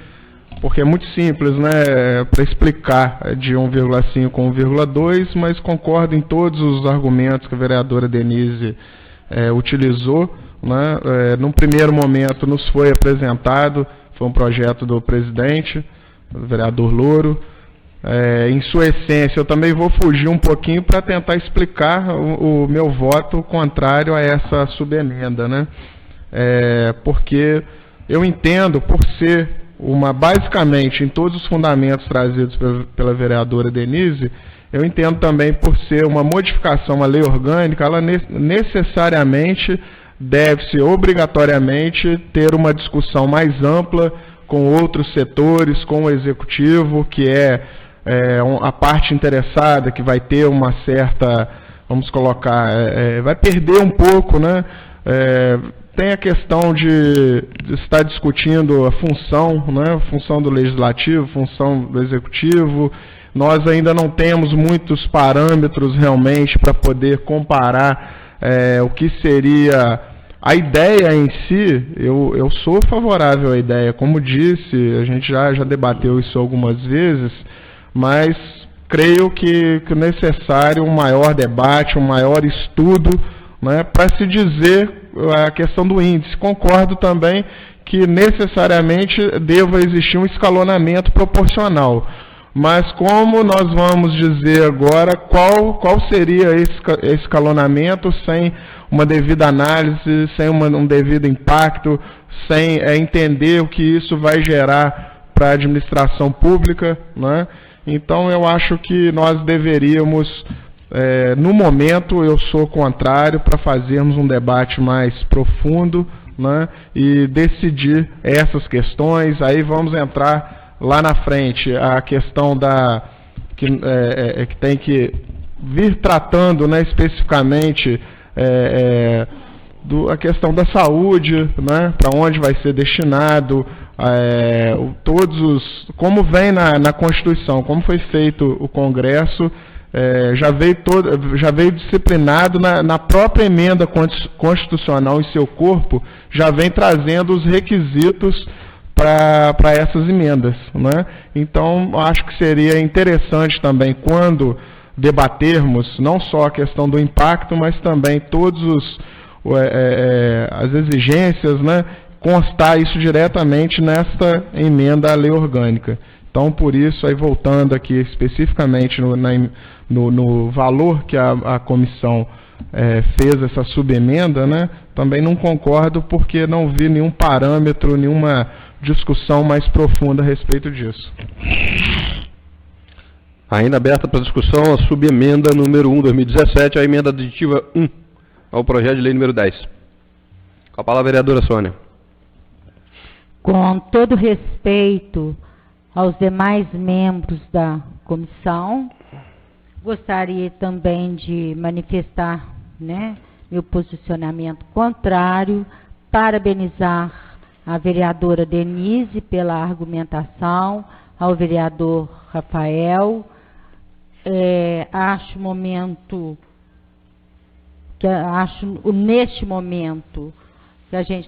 Porque é muito simples, né, para explicar de 1,5 com 1,2, mas concordo em todos os argumentos que a vereadora Denise utilizou, né. Num primeiro momento nos foi apresentado, foi um projeto do presidente, do vereador Louro. Em sua essência, eu também vou fugir um pouquinho para tentar explicar o meu voto contrário a essa subemenda, né. Porque eu entendo, por ser basicamente, em todos os fundamentos trazidos pela vereadora Denise, eu entendo também por ser uma modificação à lei orgânica, ela necessariamente deve-se, obrigatoriamente, ter uma discussão mais ampla com outros setores, com o Executivo, que a parte interessada, que vai ter uma certa, vamos colocar, vai perder um pouco, né? Tem a questão de estar discutindo a função, né, a função do Legislativo, função do Executivo. Nós ainda não temos muitos parâmetros realmente para poder comparar o que seria a ideia em si. Eu sou favorável à ideia, como disse, a gente já debateu isso algumas vezes, mas creio que é necessário um maior debate, um maior estudo, né, para se dizer a questão do índice. Concordo também que necessariamente deva existir um escalonamento proporcional. Mas como nós vamos dizer agora qual seria esse escalonamento sem uma devida análise, sem um devido impacto, sem entender o que isso vai gerar para a administração pública, né? Então eu acho que nós deveríamos, no momento eu sou contrário para fazermos um debate mais profundo, né, e decidir essas questões. Aí vamos entrar lá na frente a questão que tem que vir tratando, né, especificamente a questão da saúde, né, para onde vai ser destinado, como vem na Constituição, como foi feito o Congresso, já veio disciplinado na própria emenda constitucional em seu corpo, já vem trazendo os requisitos para essas emendas, né? Então, acho que seria interessante também, quando debatermos não só a questão do impacto, mas também todos as exigências, né, constar isso diretamente nesta emenda à lei orgânica. Então, por isso, aí voltando aqui especificamente no valor que a comissão fez essa subemenda, né, também não concordo, porque não vi nenhum parâmetro, nenhuma discussão mais profunda a respeito disso. Ainda aberta para discussão a subemenda número 1, 2017, a emenda aditiva 1 ao projeto de lei número 10. Com a palavra a vereadora Sônia. Com todo respeito aos demais membros da comissão, gostaria também de manifestar, né, meu posicionamento contrário, parabenizar a vereadora Denise pela argumentação, ao vereador Rafael. Neste momento que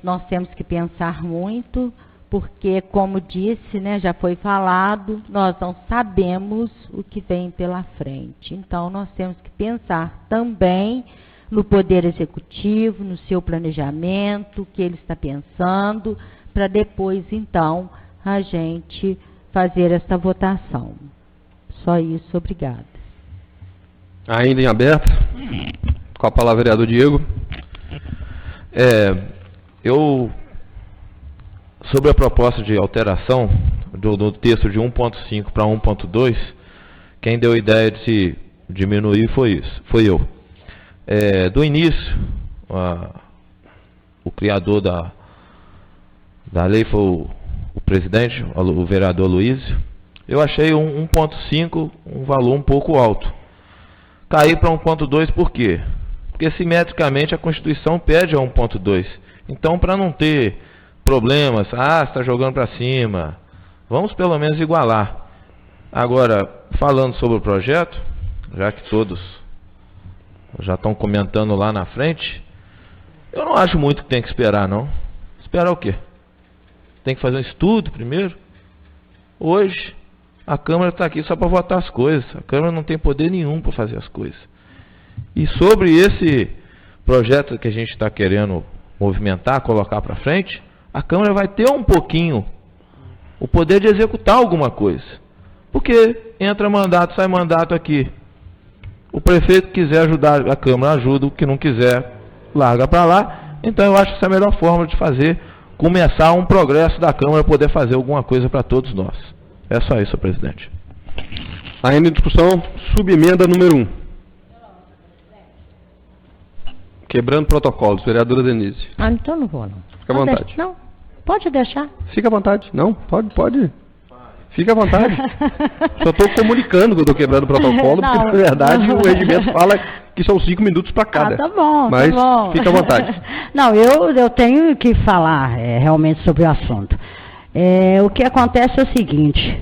nós temos que pensar muito, porque, como disse, né, já foi falado, nós não sabemos o que vem pela frente. Então, nós temos que pensar também no Poder Executivo, no seu planejamento, o que ele está pensando, para depois, então, a gente fazer essa votação. Só isso, obrigada. Ainda em aberto, com a palavra vereador Diego. Sobre a proposta de alteração do texto de 1.5 para 1.2, quem deu a ideia de se diminuir foi eu. Do início, o criador da lei foi o presidente, o vereador Luiz. Eu achei 1.5 um valor um pouco alto. Caí para 1.2 por quê? Porque simetricamente a Constituição pede a 1.2. Então, para não ter problemas, está jogando para cima, vamos pelo menos igualar. Agora, falando sobre o projeto, já que todos já estão comentando lá na frente, eu não acho muito que tem que esperar, não. Esperar o quê? Tem que fazer um estudo primeiro? Hoje, a Câmara está aqui só para votar as coisas. A Câmara não tem poder nenhum para fazer as coisas. E sobre esse projeto que a gente está querendo movimentar, colocar para frente, a Câmara vai ter um pouquinho o poder de executar alguma coisa. Porque entra mandato, sai mandato aqui. O prefeito que quiser ajudar a Câmara, ajuda. O que não quiser, larga para lá. Então eu acho que essa é a melhor forma de fazer, começar um progresso da Câmara, poder fazer alguma coisa para todos nós. É só isso, presidente. Ainda em discussão, subemenda número 1. Quebrando protocolos, vereadora Denise. Então não vou, não. Fica à vontade. Não, pode deixar. Fica à vontade. Não, pode. Fica à vontade. Só estou comunicando que eu estou quebrando o protocolo, porque na verdade o regimento fala que são 5 minutos para cada. Tá bom, mas tá bom. Fica à vontade. Não, eu tenho que falar realmente sobre o assunto. O que acontece é o seguinte,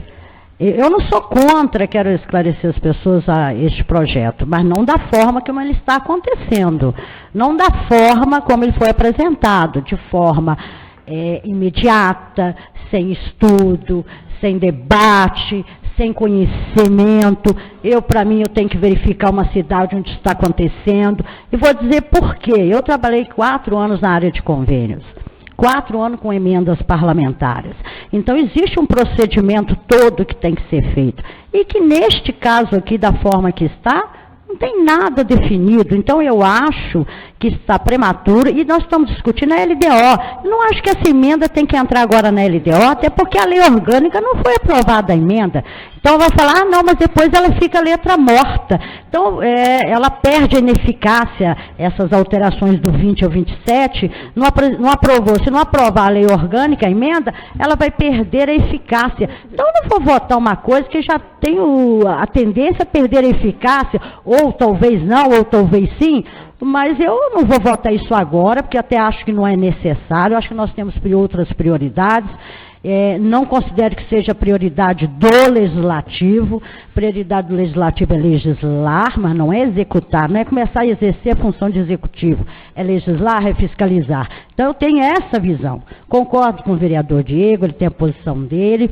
Eu não sou contra, quero esclarecer as pessoas a este projeto, mas não da forma como ele está acontecendo, não da forma como ele foi apresentado, de forma imediata, sem estudo, sem debate, sem conhecimento. Para mim, eu tenho que verificar uma cidade onde está acontecendo, e vou dizer por quê. Eu trabalhei 4 anos na área de convênios. 4 anos com emendas parlamentares. Então, existe um procedimento todo que tem que ser feito. E que, neste caso aqui, da forma que está, não tem nada definido. Então, eu acho que está prematuro, e nós estamos discutindo a LDO. Eu não acho que essa emenda tem que entrar agora na LDO, até porque a lei orgânica não foi aprovada a emenda. Então, vai falar, não, mas depois ela fica letra morta. Então, ela perde a ineficácia, essas alterações do 20 ao 27, não aprovou. Se não aprovar a lei orgânica, a emenda, ela vai perder a eficácia. Então, eu não vou votar uma coisa que já tem a tendência a perder a eficácia, ou talvez não, ou talvez sim, mas eu não vou votar isso agora, porque até acho que não é necessário, acho que nós temos outras prioridades. Não considero que seja prioridade do legislativo. Prioridade do legislativo é legislar, mas não é executar, não é começar a exercer a função de executivo, é legislar, é fiscalizar. Então eu tenho essa visão, concordo com o vereador Diego, ele tem a posição dele,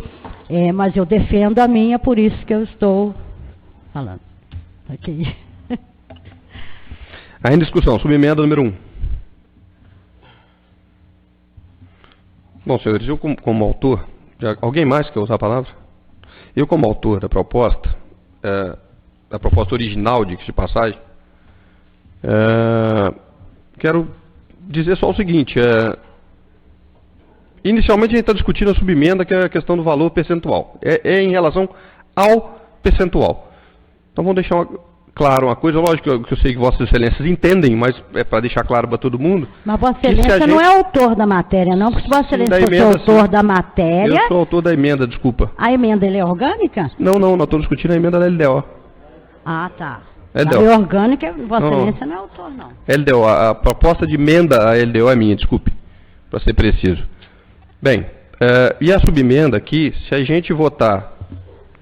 mas eu defendo a minha, por isso que eu estou falando. Ok. Aí em discussão, subemenda número 1. Bom, senhores, eu como autor, alguém mais quer usar a palavra? Eu como autor da proposta original, de passagem, quero dizer só o seguinte, inicialmente a gente está discutindo a subemenda, que é a questão do valor percentual, em relação ao percentual. Então vamos deixar claro uma coisa, lógico que eu sei que Vossas Excelências entendem, mas é para deixar claro para todo mundo. Mas Vossa Excelência não é autor da matéria, não? Porque se Vossa Excelência fosse autor da matéria... Eu sou autor da emenda, desculpa. A emenda, ele é orgânica? Não, nós estamos discutindo a emenda da LDO. Ah, tá. LDO. A lei orgânica, Vossa Excelência não é autor, não. LDO, a proposta de emenda à LDO é minha, desculpe, para ser preciso. Bem, e a subemenda aqui, se a gente votar,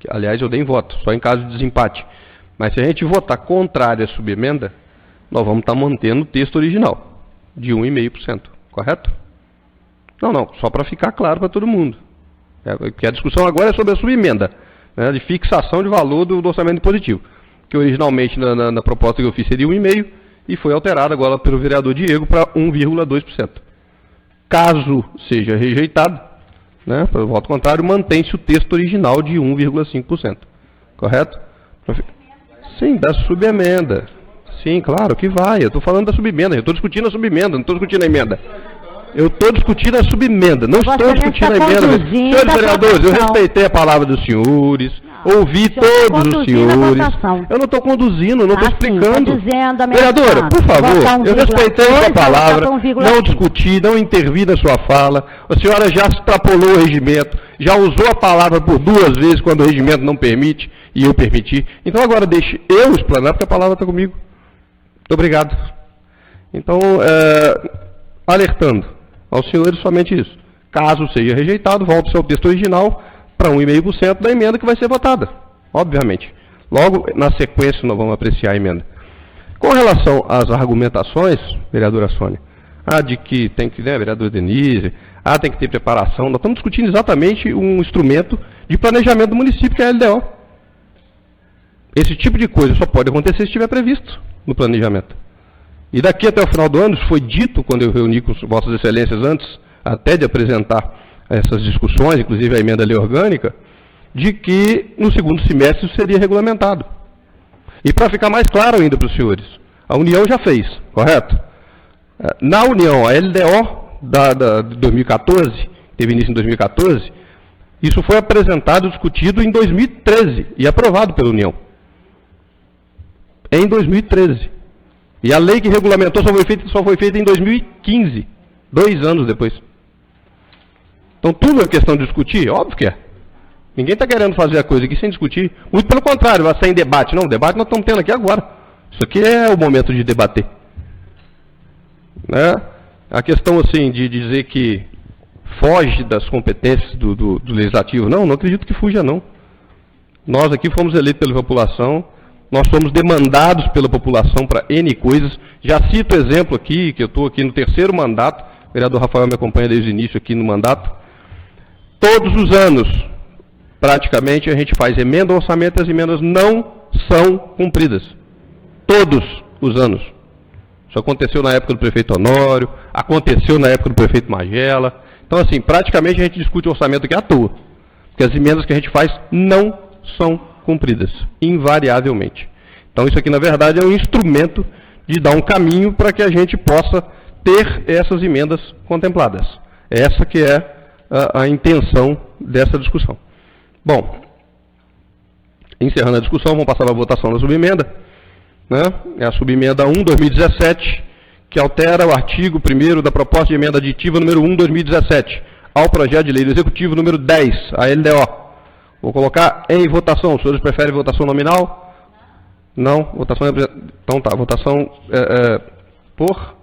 aliás, eu dei em voto, só em caso de desempate, mas se a gente votar contrário à subemenda, nós vamos estar mantendo o texto original, de 1,5%, correto? Não, só para ficar claro para todo mundo. Porque a discussão agora é sobre a subemenda, né, de fixação de valor do orçamento positivo, que originalmente na proposta que eu fiz seria 1,5%, e foi alterada agora pelo vereador Diego para 1,2%. Caso seja rejeitado, né, pelo voto contrário, mantém-se o texto original de 1,5%, correto? Sim, da subemenda. Sim, claro que vai. Eu estou falando da subemenda. Eu estou discutindo a subemenda, não estou discutindo a emenda. Eu estou discutindo a subemenda, não estou discutindo a emenda. Senhores vereadores, eu respeitei a palavra dos senhores, ouvi todos os senhores. Eu não estou conduzindo, não estou explicando. Vereadora, por favor, eu respeitei a sua palavra, não discuti, não intervi na sua fala. A senhora já extrapolou o regimento, já usou a palavra por 2 vezes quando o regimento não permite, e eu permiti. Então agora deixe eu explanar, porque a palavra está comigo. Muito obrigado. Então, alertando aos senhores somente isso. Caso seja rejeitado, volte-se ao texto original para 1,5% da emenda que vai ser votada, obviamente. Logo, na sequência, nós vamos apreciar a emenda. Com relação às argumentações, vereadora Sônia, de que tem que, né, vereadora Denise, tem que ter preparação, nós estamos discutindo exatamente um instrumento de planejamento do município, que é a LDO. Esse tipo de coisa só pode acontecer se estiver previsto no planejamento. E daqui até o final do ano, foi dito, quando eu reuni com Vossas Excelências antes, até de apresentar essas discussões, inclusive a emenda à lei orgânica, de que no segundo semestre isso seria regulamentado. E para ficar mais claro ainda para os senhores, a União já fez, correto? Na União, a LDO de 2014, teve início em 2014, isso foi apresentado e discutido em 2013 e aprovado pela União. Em 2013. E a lei que regulamentou só foi feita em 2015, 2 anos depois. Então tudo é questão de discutir? Óbvio que é. Ninguém está querendo fazer a coisa aqui sem discutir. Muito pelo contrário, vai sair em debate. Não, o debate nós estamos tendo aqui agora. Isso aqui é o momento de debater. Né? A questão assim de dizer que foge das competências do Legislativo, não acredito que fuja não. Nós aqui fomos eleitos pela população, nós somos demandados pela população para N coisas. Já cito exemplo aqui, que eu estou aqui no 3º mandato, o vereador Rafael me acompanha desde o início aqui no mandato. Todos os anos, praticamente, a gente faz emenda ao orçamento e as emendas não são cumpridas. Todos os anos. Isso aconteceu na época do prefeito Honório, aconteceu na época do prefeito Magela. Então, assim, praticamente a gente discute o orçamento aqui à toa. Porque as emendas que a gente faz não são cumpridas, invariavelmente. Então, isso aqui, na verdade, é um instrumento de dar um caminho para que a gente possa ter essas emendas contempladas. Essa que é a intenção dessa discussão. Bom, encerrando a discussão, vamos passar a votação da subemenda. Né? É a subemenda 1/2017, que altera o artigo 1º da proposta de emenda aditiva número 1/2017, ao projeto de lei do Executivo número 10, a LDO. Vou colocar em votação. Os senhores preferem votação nominal? Não? Votação então tá, votação por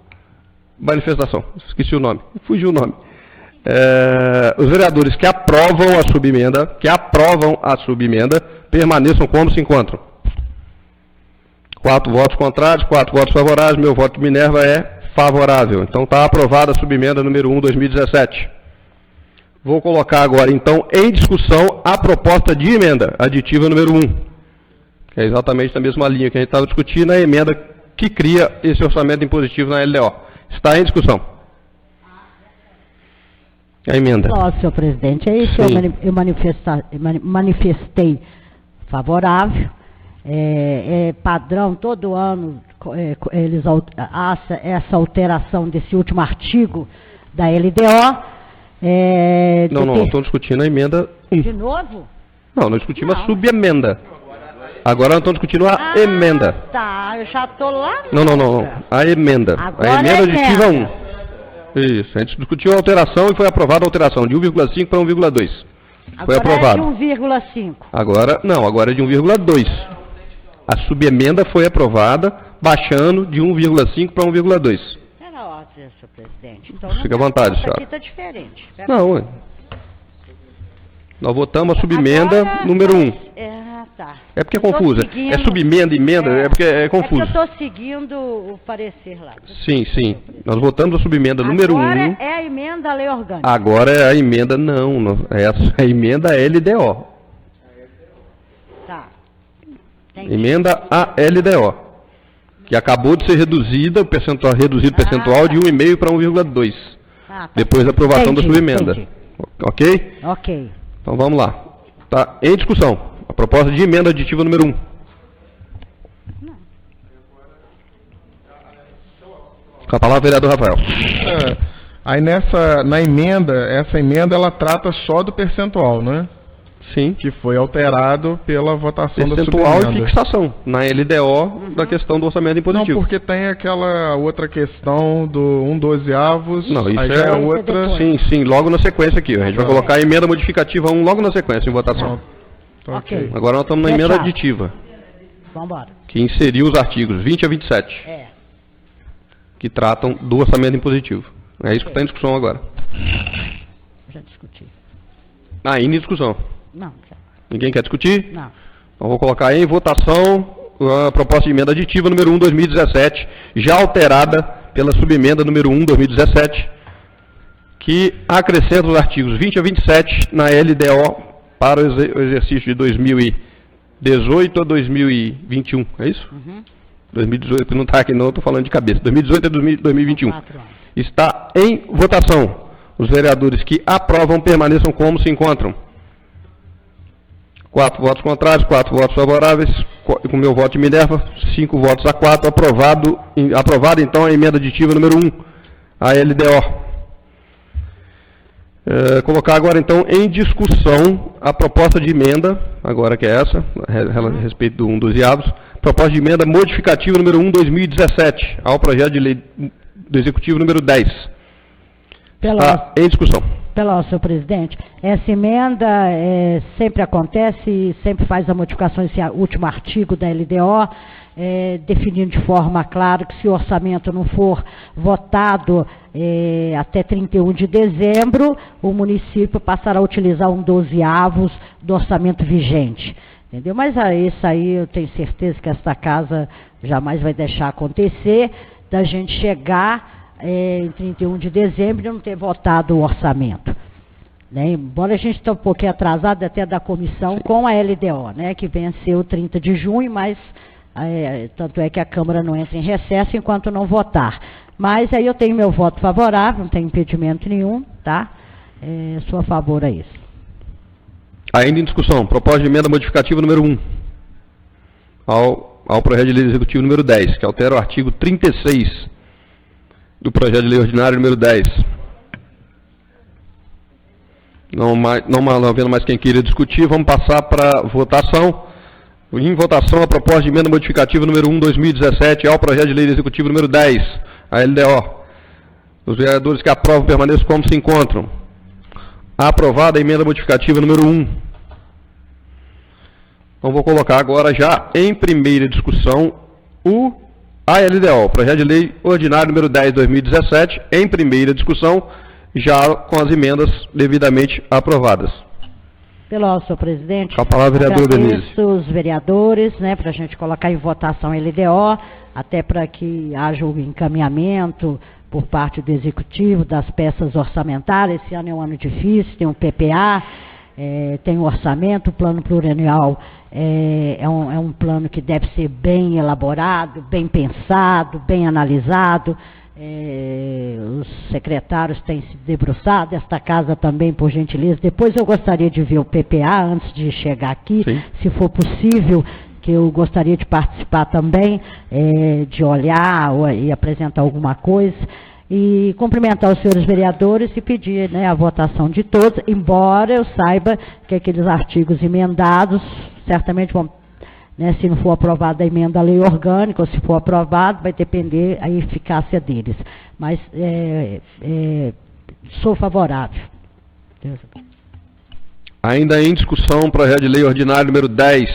manifestação. Esqueci o nome. Fugiu o nome. Os vereadores que aprovam a subemenda, permaneçam como se encontram. 4 votos contrários, 4 votos favoráveis. Meu voto de Minerva é favorável. Então está aprovada a subemenda número 1/2017. Vou colocar agora, então, em discussão a proposta de emenda aditiva número 1, que é exatamente na mesma linha que a gente estava discutindo, a emenda que cria esse orçamento impositivo na LDO. Está em discussão. A emenda. Nossa, senhor presidente, é isso que eu manifestei favorável. É padrão, todo ano, eles essa alteração desse último artigo da LDO. Não, estão discutindo a emenda 1. De novo? Não, nós discutimos a subemenda. Agora nós estamos discutindo a emenda. Tá, eu já estou lá. Não. A emenda. Agora a emenda aditiva 1. Isso, a gente discutiu a alteração e foi aprovada a alteração de 1,5 para 1,2. Foi aprovado. Agora é de 1,5. Agora é de 1,2. A subemenda foi aprovada, baixando de 1,5 para 1,2. Era ótimo, senhor presidente. Então, fica à vontade, senhora. Aqui está diferente. Não, nós votamos a subemenda número 1. Tá. É porque é confuso. É subemenda, emenda, é porque é confuso. É porque eu estou seguindo o parecer lá. Sim. Nós votamos a subemenda número 1. Agora é a emenda à lei orgânica. Agora é a emenda, é a emenda LDO. Tá. Entendi. Emenda a LDO, que acabou de ser reduzida, o percentual de 1,5 para 1,2, depois da aprovação da subemenda. Ok? Ok. Então vamos lá. Está em discussão a proposta de emenda aditiva número 1. Com a palavra, vereador Rafael. Aí na emenda, essa emenda ela trata só do percentual, né? Sim. Que foi alterado pela votação da percentual subemenda. E fixação na LDO da questão do orçamento impositivo. Não, porque tem aquela outra questão do 1/12. Não, isso aí é outra. Sim, logo na sequência aqui. A gente vai colocar a emenda modificativa 1 logo na sequência em votação. Ok. Agora nós estamos na emenda aditiva. Vamos embora. Que inseriu os artigos 20 a 27. Que tratam do orçamento impositivo. É isso que está em discussão agora. Já discuti. Ainda em discussão. Não. Ninguém quer discutir? Não. Então vou colocar em votação a proposta de emenda aditiva número 1/2017, já alterada pela subemenda número 1/2017, que acrescenta os artigos 20 a 27 na LDO para o exercício de 2018 a 2021, é isso? 2018 não está aqui não, estou falando de cabeça. 2018 a 2021. Está em votação. Os vereadores que aprovam permaneçam como se encontram. 4 votos contrários, 4 votos favoráveis, com meu voto de Minerva, 5 votos a 4, aprovada então a emenda aditiva número 1, a LDO. Colocar agora então em discussão a proposta de emenda, agora que é essa, a respeito do 1/12, proposta de emenda modificativa número 1/2017, ao projeto de lei do Executivo número 10. Está em discussão. Senhor presidente, essa emenda sempre acontece, sempre faz a modificação desse último artigo da LDO, definindo de forma clara que se o orçamento não for votado até 31 de dezembro, o município passará a utilizar 1/12 do orçamento vigente. entendeu? Mas isso aí eu tenho certeza que esta casa jamais vai deixar acontecer, da gente chegar em 31 de dezembro e não ter votado o orçamento. Né? Embora a gente esteja um pouquinho atrasado até da comissão com a LDO, né? Que venceu 30 de junho, mas tanto é que a Câmara não entra em recesso enquanto não votar. Mas aí eu tenho meu voto favorável, não tenho impedimento nenhum, tá? Sou a favor a isso. Ainda em discussão, proposta de emenda modificativa número 1 ao projeto de lei executivo número 10, que altera o artigo 36 do projeto de lei ordinário número 10. Não havendo mais quem queira discutir, vamos passar para votação. Em votação, a proposta de emenda modificativa número 1/2017 ao projeto de lei executivo número 10, a LDO. Os vereadores que aprovam permaneçam como se encontram. Aprovada a emenda modificativa número 1. Então vou colocar agora já em primeira discussão a LDO, projeto de lei ordinário número 10/2017, em primeira discussão, já com as emendas devidamente aprovadas. Pelo senhor presidente, com a palavra, vereador Denise. Os vereadores, né, para a gente colocar em votação a LDO, até para que haja o encaminhamento por parte do Executivo das peças orçamentárias. Esse ano é um ano difícil, tem um PPA, tem um orçamento, o plano plurianual é um plano que deve ser bem elaborado, bem pensado, bem analisado. Os secretários têm se debruçado, esta casa também, por gentileza. Depois eu gostaria de ver o PPA antes de chegar aqui, sim, se for possível, que eu gostaria de participar também, de olhar e apresentar alguma coisa. E cumprimentar os senhores vereadores e pedir, né, a votação de todos, embora eu saiba que aqueles artigos emendados certamente vão, né, se não for aprovada a emenda à lei orgânica, ou se for aprovado, vai depender a eficácia deles. Mas sou favorável. Ainda em discussão, projeto de lei ordinário número 10,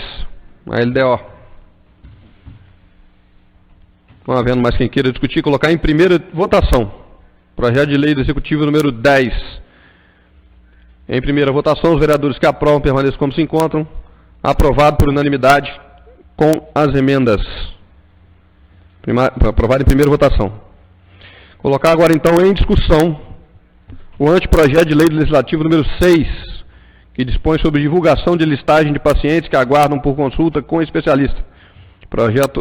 a LDO. Não havendo mais quem queira discutir, colocar em primeira votação. Projeto de lei do Executivo número 10. Em primeira votação, os vereadores que aprovam permaneçam como se encontram. Aprovado por unanimidade com as emendas. Aprovado em primeira votação. Colocar agora então em discussão o anteprojeto de lei legislativo número 6, que dispõe sobre divulgação de listagem de pacientes que aguardam por consulta com especialista.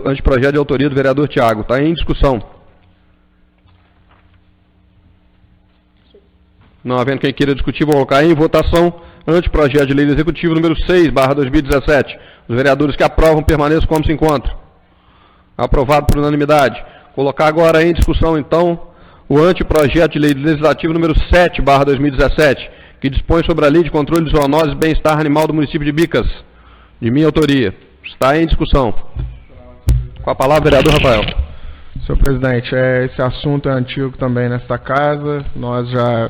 Anteprojeto de autoria do vereador Tiago. Está em discussão. Não havendo quem queira discutir, vou colocar em votação anteprojeto de lei do Executivo número 6/2017. Os vereadores que aprovam permaneçam como se encontram. Aprovado por unanimidade. Colocar agora em discussão, então, o anteprojeto de lei legislativo número 7/2017, que dispõe sobre a lei de controle de zoonoses e bem-estar animal do município de Bicas, de minha autoria. Está em discussão. Com a palavra, vereador Rafael. Senhor presidente, esse assunto é antigo também nesta casa. Nós já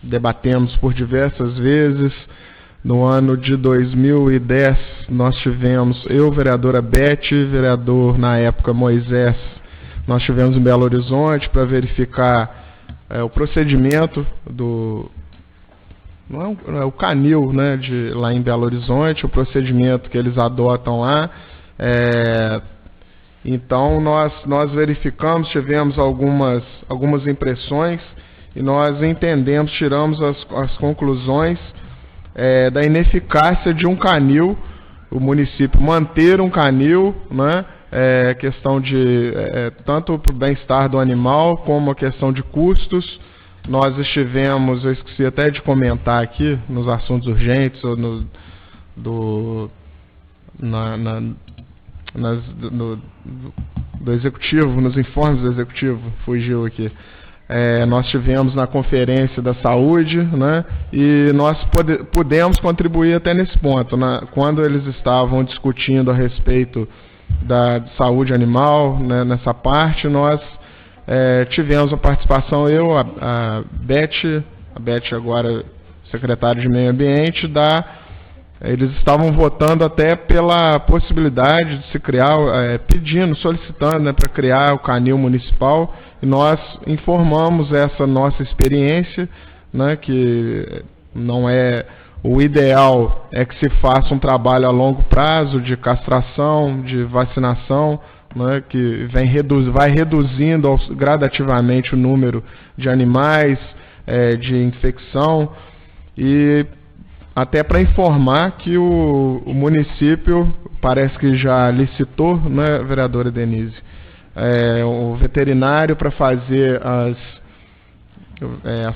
debatemos por diversas vezes. No ano de 2010, nós tivemos, vereadora Beth, vereador na época Moisés, nós tivemos em Belo Horizonte para verificar o procedimento do... Não é o canil, né, lá em Belo Horizonte, o procedimento que eles adotam lá. Então, nós verificamos, tivemos algumas impressões e nós entendemos, tiramos as conclusões da ineficácia de um canil, o município manter um canil, né, questão de tanto para o bem-estar do animal como a questão de custos. Nós estivemos, eu esqueci até de comentar aqui, nos assuntos urgentes, ou do Executivo, nos informes do Executivo, fugiu aqui. Nós tivemos na Conferência da Saúde, né, e nós pudemos contribuir até nesse ponto, né, quando eles estavam discutindo a respeito da saúde animal, né, nessa parte, nós tivemos a participação, a Beth agora secretária de Meio Ambiente, eles estavam votando até pela possibilidade de se criar, solicitando, né, para criar o canil municipal, e nós informamos essa nossa experiência, né, que não é O ideal é que se faça um trabalho a longo prazo de castração, de vacinação, né, que vai reduzindo gradativamente o número de animais, de infecção, e até para informar que o município parece que já licitou, né, vereadora Denise, o veterinário para fazer as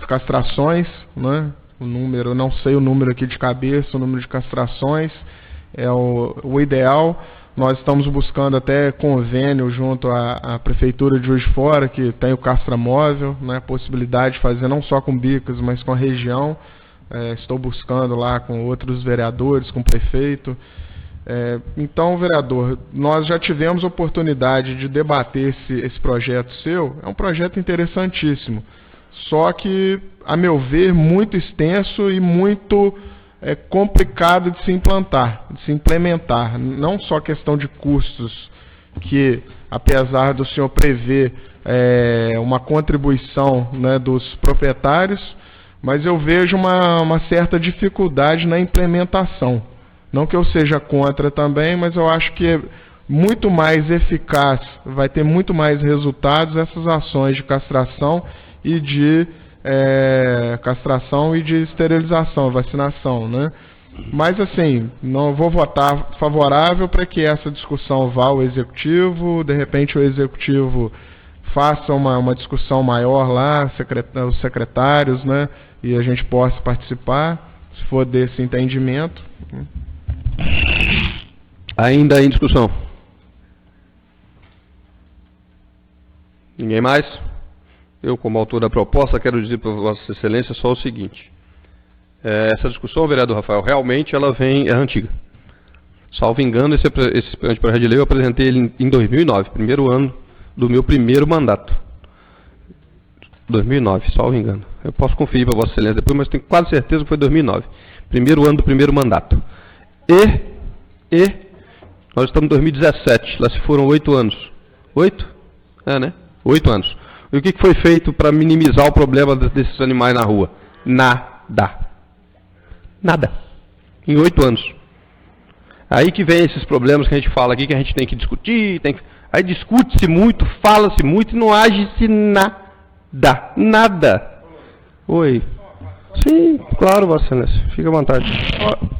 castrações, né, o número, eu não sei o número aqui de cabeça, o número de castrações é o ideal. Nós estamos buscando até convênio junto à Prefeitura de Juiz de Fora, que tem o castramóvel, né, possibilidade de fazer não só com Bicas, mas com a região. Estou buscando lá com outros vereadores, com o prefeito. Então, vereador, nós já tivemos oportunidade de debater esse projeto seu. É um projeto interessantíssimo, só que, a meu ver, muito extenso e muito complicado de se implantar, de se implementar. Não só questão de custos, que apesar do senhor prever uma contribuição, né, dos proprietários, mas eu vejo uma certa dificuldade na implementação. Não que eu seja contra também, mas eu acho que é muito mais eficaz, vai ter muito mais resultados essas ações de castração e de esterilização, vacinação, né? Mas assim, não vou votar favorável para que essa discussão vá ao Executivo, de repente o Executivo faça uma discussão maior lá, os secretários, né? E a gente possa participar, se for desse entendimento. Ainda em discussão? Ninguém mais? Eu, como autor da proposta, quero dizer para Vossa Excelência só o seguinte. Essa discussão, vereador Rafael, realmente ela é antiga. Salvo engano, esse anteprojeto de lei eu apresentei ele em 2009, primeiro ano do meu primeiro mandato. 2009, salvo engano. Eu posso conferir para Vossa Excelência depois, mas tenho quase certeza que foi 2009. Primeiro ano do primeiro mandato. E nós estamos em 2017, lá se foram 8 anos. 8? Né? 8 anos. E o que foi feito para minimizar o problema desses animais na rua? Nada. Nada. Em 8 anos. Aí que vem esses problemas que a gente fala aqui, que a gente tem que discutir, aí discute-se muito, fala-se muito e não age-se nada. Nada. Oi. Sim, claro, Vossa Excelência. Fique à vontade.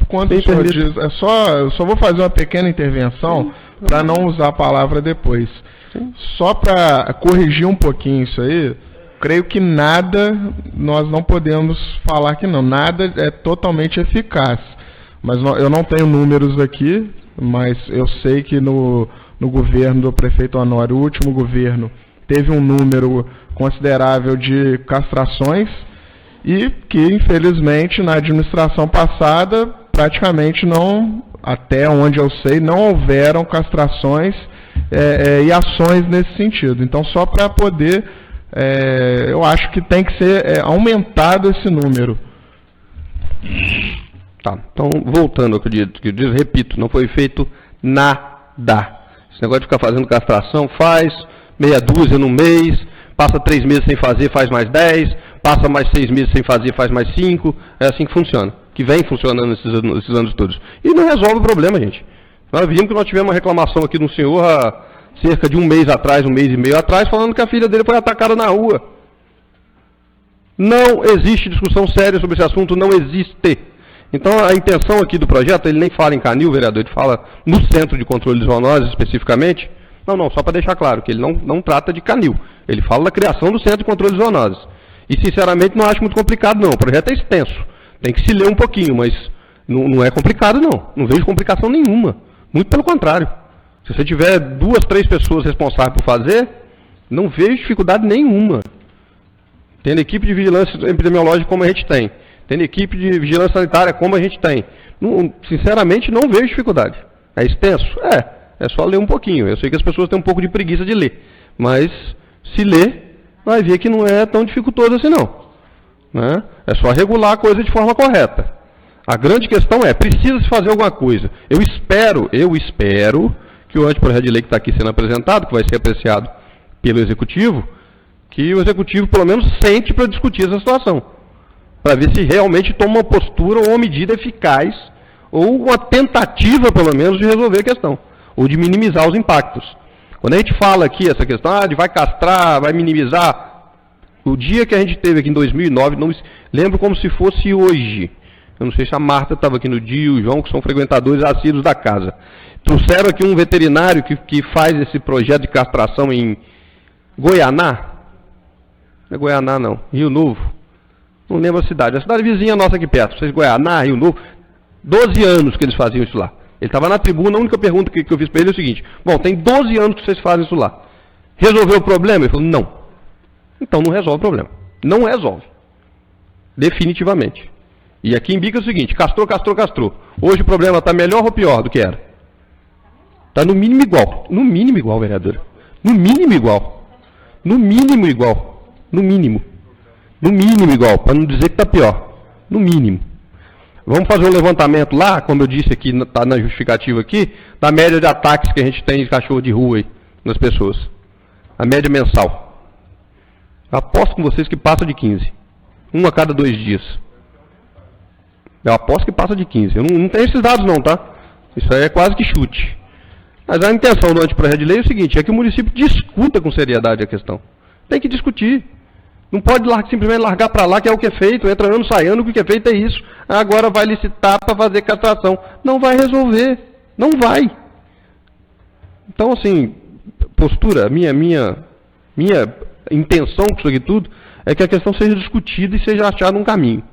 Quando o senhor diz, eu só vou fazer uma pequena intervenção para não usar a palavra depois. Só para corrigir um pouquinho isso aí, creio que nada, nós não podemos falar que não. Nada é totalmente eficaz. Mas eu não tenho números aqui, mas eu sei que no governo do prefeito Honório, o último governo, teve um número considerável de castrações e que, infelizmente, na administração passada, praticamente não, até onde eu sei, não houveram castrações e ações nesse sentido. Então, só para poder, eu acho que tem que ser aumentado esse número. Tá, então, voltando ao que eu disse, repito, não foi feito nada. Esse negócio de ficar fazendo castração, faz meia dúzia no mês, passa 3 meses sem fazer, faz mais 10, passa mais 6 meses sem fazer, faz mais 5, é assim que funciona, que vem funcionando esses anos todos. E não resolve o problema, gente. Nós vimos que nós tivemos uma reclamação aqui de um senhor há cerca de um mês atrás, 1 mês e meio atrás, falando que a filha dele foi atacada na rua. Não existe discussão séria sobre esse assunto, não existe. Então, a intenção aqui do projeto, ele nem fala em canil, vereador, ele fala no Centro de Controle de Zoonoses, especificamente. Não, só para deixar claro, que ele não trata de canil. Ele fala da criação do Centro de Controle de Zoonoses. E, sinceramente, não acho muito complicado, não. O projeto é extenso. Tem que se ler um pouquinho, mas não é complicado, não. Não vejo complicação nenhuma. Muito pelo contrário. Se você tiver 2, 3 pessoas responsáveis por fazer, não vejo dificuldade nenhuma. Tendo equipe de vigilância epidemiológica como a gente tem. Tendo equipe de vigilância sanitária como a gente tem. Sinceramente, não vejo dificuldade. É extenso? É só ler um pouquinho. Eu sei que as pessoas têm um pouco de preguiça de ler. Mas, se ler, vai ver que não é tão dificultoso assim, não. Né? É só regular a coisa de forma correta. A grande questão é, precisa-se fazer alguma coisa. Eu espero que o anteprojeto de lei que está aqui sendo apresentado, que vai ser apreciado pelo Executivo, que o Executivo, pelo menos, sente para discutir essa situação. para ver se realmente toma uma postura ou uma medida eficaz, ou uma tentativa, pelo menos, de resolver a questão, ou de minimizar os impactos. Quando a gente fala aqui essa questão, de vai castrar, vai minimizar, o dia que a gente teve aqui em 2009, não me lembro como se fosse hoje. Eu não sei se a Marta estava aqui no dia, o João, que são frequentadores assíduos da casa. Trouxeram aqui um veterinário que faz esse projeto de castração em Goianá. Não é Goianá, não. Rio Novo. Não lembro a cidade. A cidade vizinha nossa aqui perto. Vocês, Goianá, Rio Novo. 12 anos que eles faziam isso lá. Ele estava na tribuna, a única pergunta que eu fiz para ele é o seguinte: bom, tem 12 anos que vocês fazem isso lá. Resolveu o problema? Ele falou, não. Então não resolve o problema. Não resolve. Definitivamente. E aqui em Bica é o seguinte: castrou. Hoje o problema está melhor ou pior do que era? Está no mínimo igual. No mínimo igual, vereadora. No mínimo igual. No mínimo igual. No mínimo. No mínimo igual, para não dizer que está pior. No mínimo. Vamos fazer um levantamento lá, como eu disse aqui, está na justificativa aqui, da média de ataques que a gente tem de cachorro de rua aí, nas pessoas. A média mensal. Aposto com vocês que passa de 15. Um a cada 2 dias. Eu aposto que passa de 15. Eu não tenho esses dados não, tá? Isso aí é quase que chute. Mas a intenção do anteprojeto de lei é o seguinte: é que o município discuta com seriedade a questão. Tem que discutir. Não pode simplesmente largar para lá, que é o que é feito, entra ano, sai ano, o que é feito é isso. Agora vai licitar para fazer castração. Não vai resolver. Não vai. Então, assim, postura, minha intenção com isso aqui tudo é que a questão seja discutida e seja achado um caminho.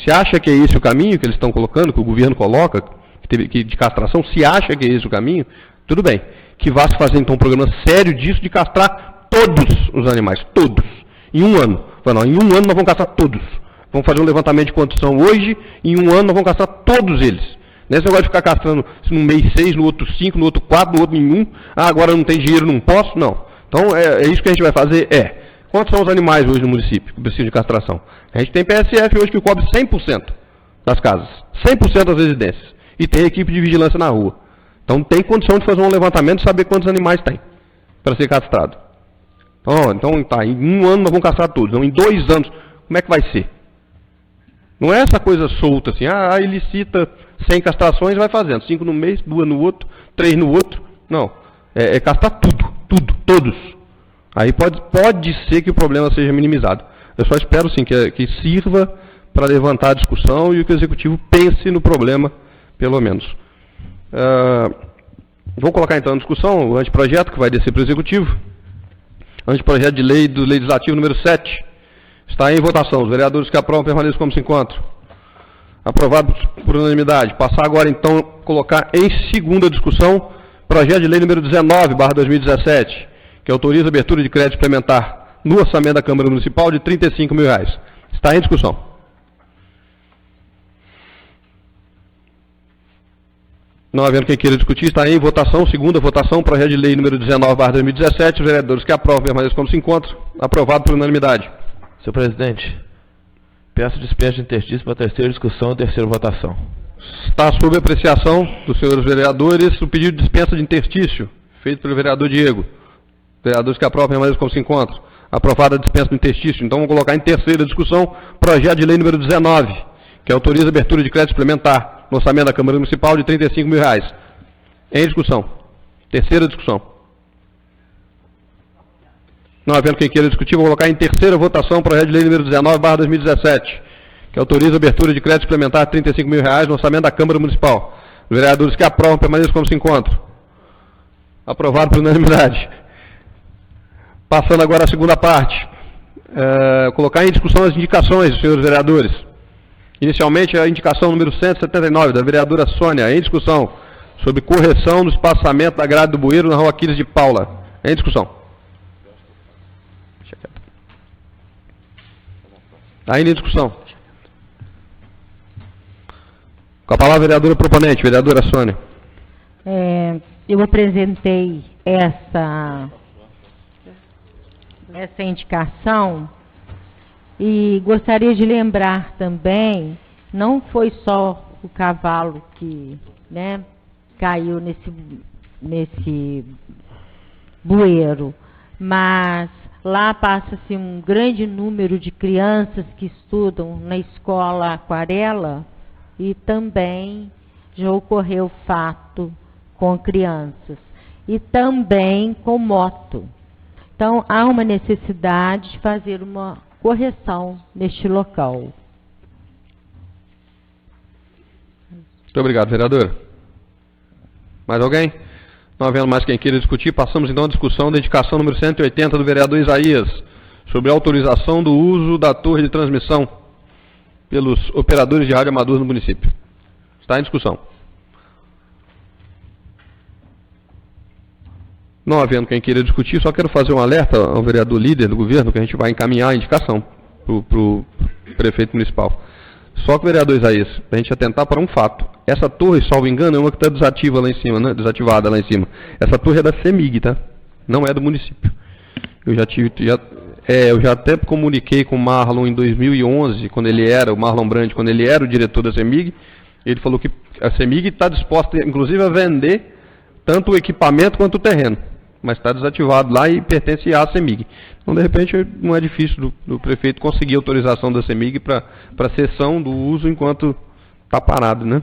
Se acha que é esse o caminho que eles estão colocando, que o governo coloca, de castração, se acha que é esse o caminho, tudo bem. Que vá se fazer, então, um programa sério disso, de castrar todos os animais, todos, em um ano. Não, em um ano nós vamos castrar todos. Vamos fazer um levantamento de quantos são hoje, e em um ano nós vamos castrar todos eles. Nesse negócio de ficar castrando num mês 6, no outro 5, no outro 4, no outro nenhum. Agora não tem dinheiro, não posso, não. Então é isso que a gente vai fazer, Quantos são os animais hoje no município que precisam de castração? A gente tem PSF hoje que cobre 100% das casas, 100% das residências. E tem equipe de vigilância na rua. Então tem condição de fazer um levantamento e saber quantos animais tem para ser castrado. Então tá, em um ano nós vamos castrar todos. Então, em 2 anos, como é que vai ser? Não é essa coisa solta assim, ele licita 100 castrações e vai fazendo. 5 no mês, 2 no outro, 3 no outro. Não, é castrar tudo, todos. Aí pode ser que o problema seja minimizado. Eu só espero sim que sirva para levantar a discussão e que o Executivo pense no problema, pelo menos. Vou colocar então em discussão o anteprojeto que vai descer para o Executivo. Anteprojeto de lei do Legislativo número 7. Está em votação. Os vereadores que aprovam permaneçam como se encontram. Aprovado por unanimidade. Passar agora então, colocar em segunda discussão, projeto de lei número 19/2017, que autoriza a abertura de crédito suplementar no orçamento da Câmara Municipal de R$ 35 mil. Está em discussão. Não havendo quem queira discutir, está em votação, segunda votação, projeto de lei número 19/2017, os vereadores que aprovam permaneçam como se encontram. Aprovado por unanimidade. Senhor presidente, peço dispensa de interstício para a terceira discussão e terceira votação. Está sob apreciação dos senhores vereadores o pedido de dispensa de interstício, feito pelo vereador Diego. Vereadores que aprovam permaneçam como se encontram. Aprovada a dispensa do interstício. Então vamos colocar em terceira discussão, projeto de lei número 19, que autoriza a abertura de crédito suplementar no orçamento da Câmara Municipal de R$ 35 mil. Em discussão. Terceira discussão. Não havendo quem queira discutir, vou colocar em terceira votação o projeto de lei número 19/2017, que autoriza a abertura de crédito suplementar de R$ 35 mil no orçamento da Câmara Municipal. Os vereadores que aprovam permaneçam como se encontram. Aprovado por unanimidade. Passando agora à segunda parte. Colocar em discussão as indicações dos senhores vereadores. Inicialmente, a indicação número 179, da vereadora Sônia, em discussão, sobre correção do espaçamento da grade do bueiro na rua Aquiles de Paula. Em discussão. Ainda em discussão. Com a palavra a vereadora proponente, vereadora Sônia. Eu apresentei essa indicação e gostaria de lembrar também, não foi só o cavalo que caiu nesse bueiro, mas Lá passa-se um grande número de crianças que estudam na escola Aquarela e também já ocorreu fato com crianças e também com moto. Então, há uma necessidade de fazer uma correção neste local. Muito obrigado, vereador. Mais alguém? Não havendo mais quem queira discutir, passamos então à discussão da indicação número 180 do vereador Isaías, sobre a autorização do uso da torre de transmissão pelos operadores de rádio amadores no município. Está em discussão. Não havendo quem queira discutir, só quero fazer um alerta ao vereador líder do governo, que a gente vai encaminhar a indicação para o prefeito municipal. Só que o vereador Isaías, a gente atentar para um fato. Essa torre, salvo engano, é uma que está desativa lá em cima, né? Desativada lá em cima. Essa torre é da CEMIG, tá? Não é do município. Eu já até comuniquei com o Marlon em 2011, quando ele era, o Marlon Brandi, quando ele era o diretor da CEMIG, ele falou que a CEMIG está disposta, inclusive, a vender tanto o equipamento quanto o terreno. Mas está desativado lá e pertence à CEMIG. Então, de repente, não é difícil do prefeito conseguir autorização da CEMIG para cessão do uso enquanto está parado, né?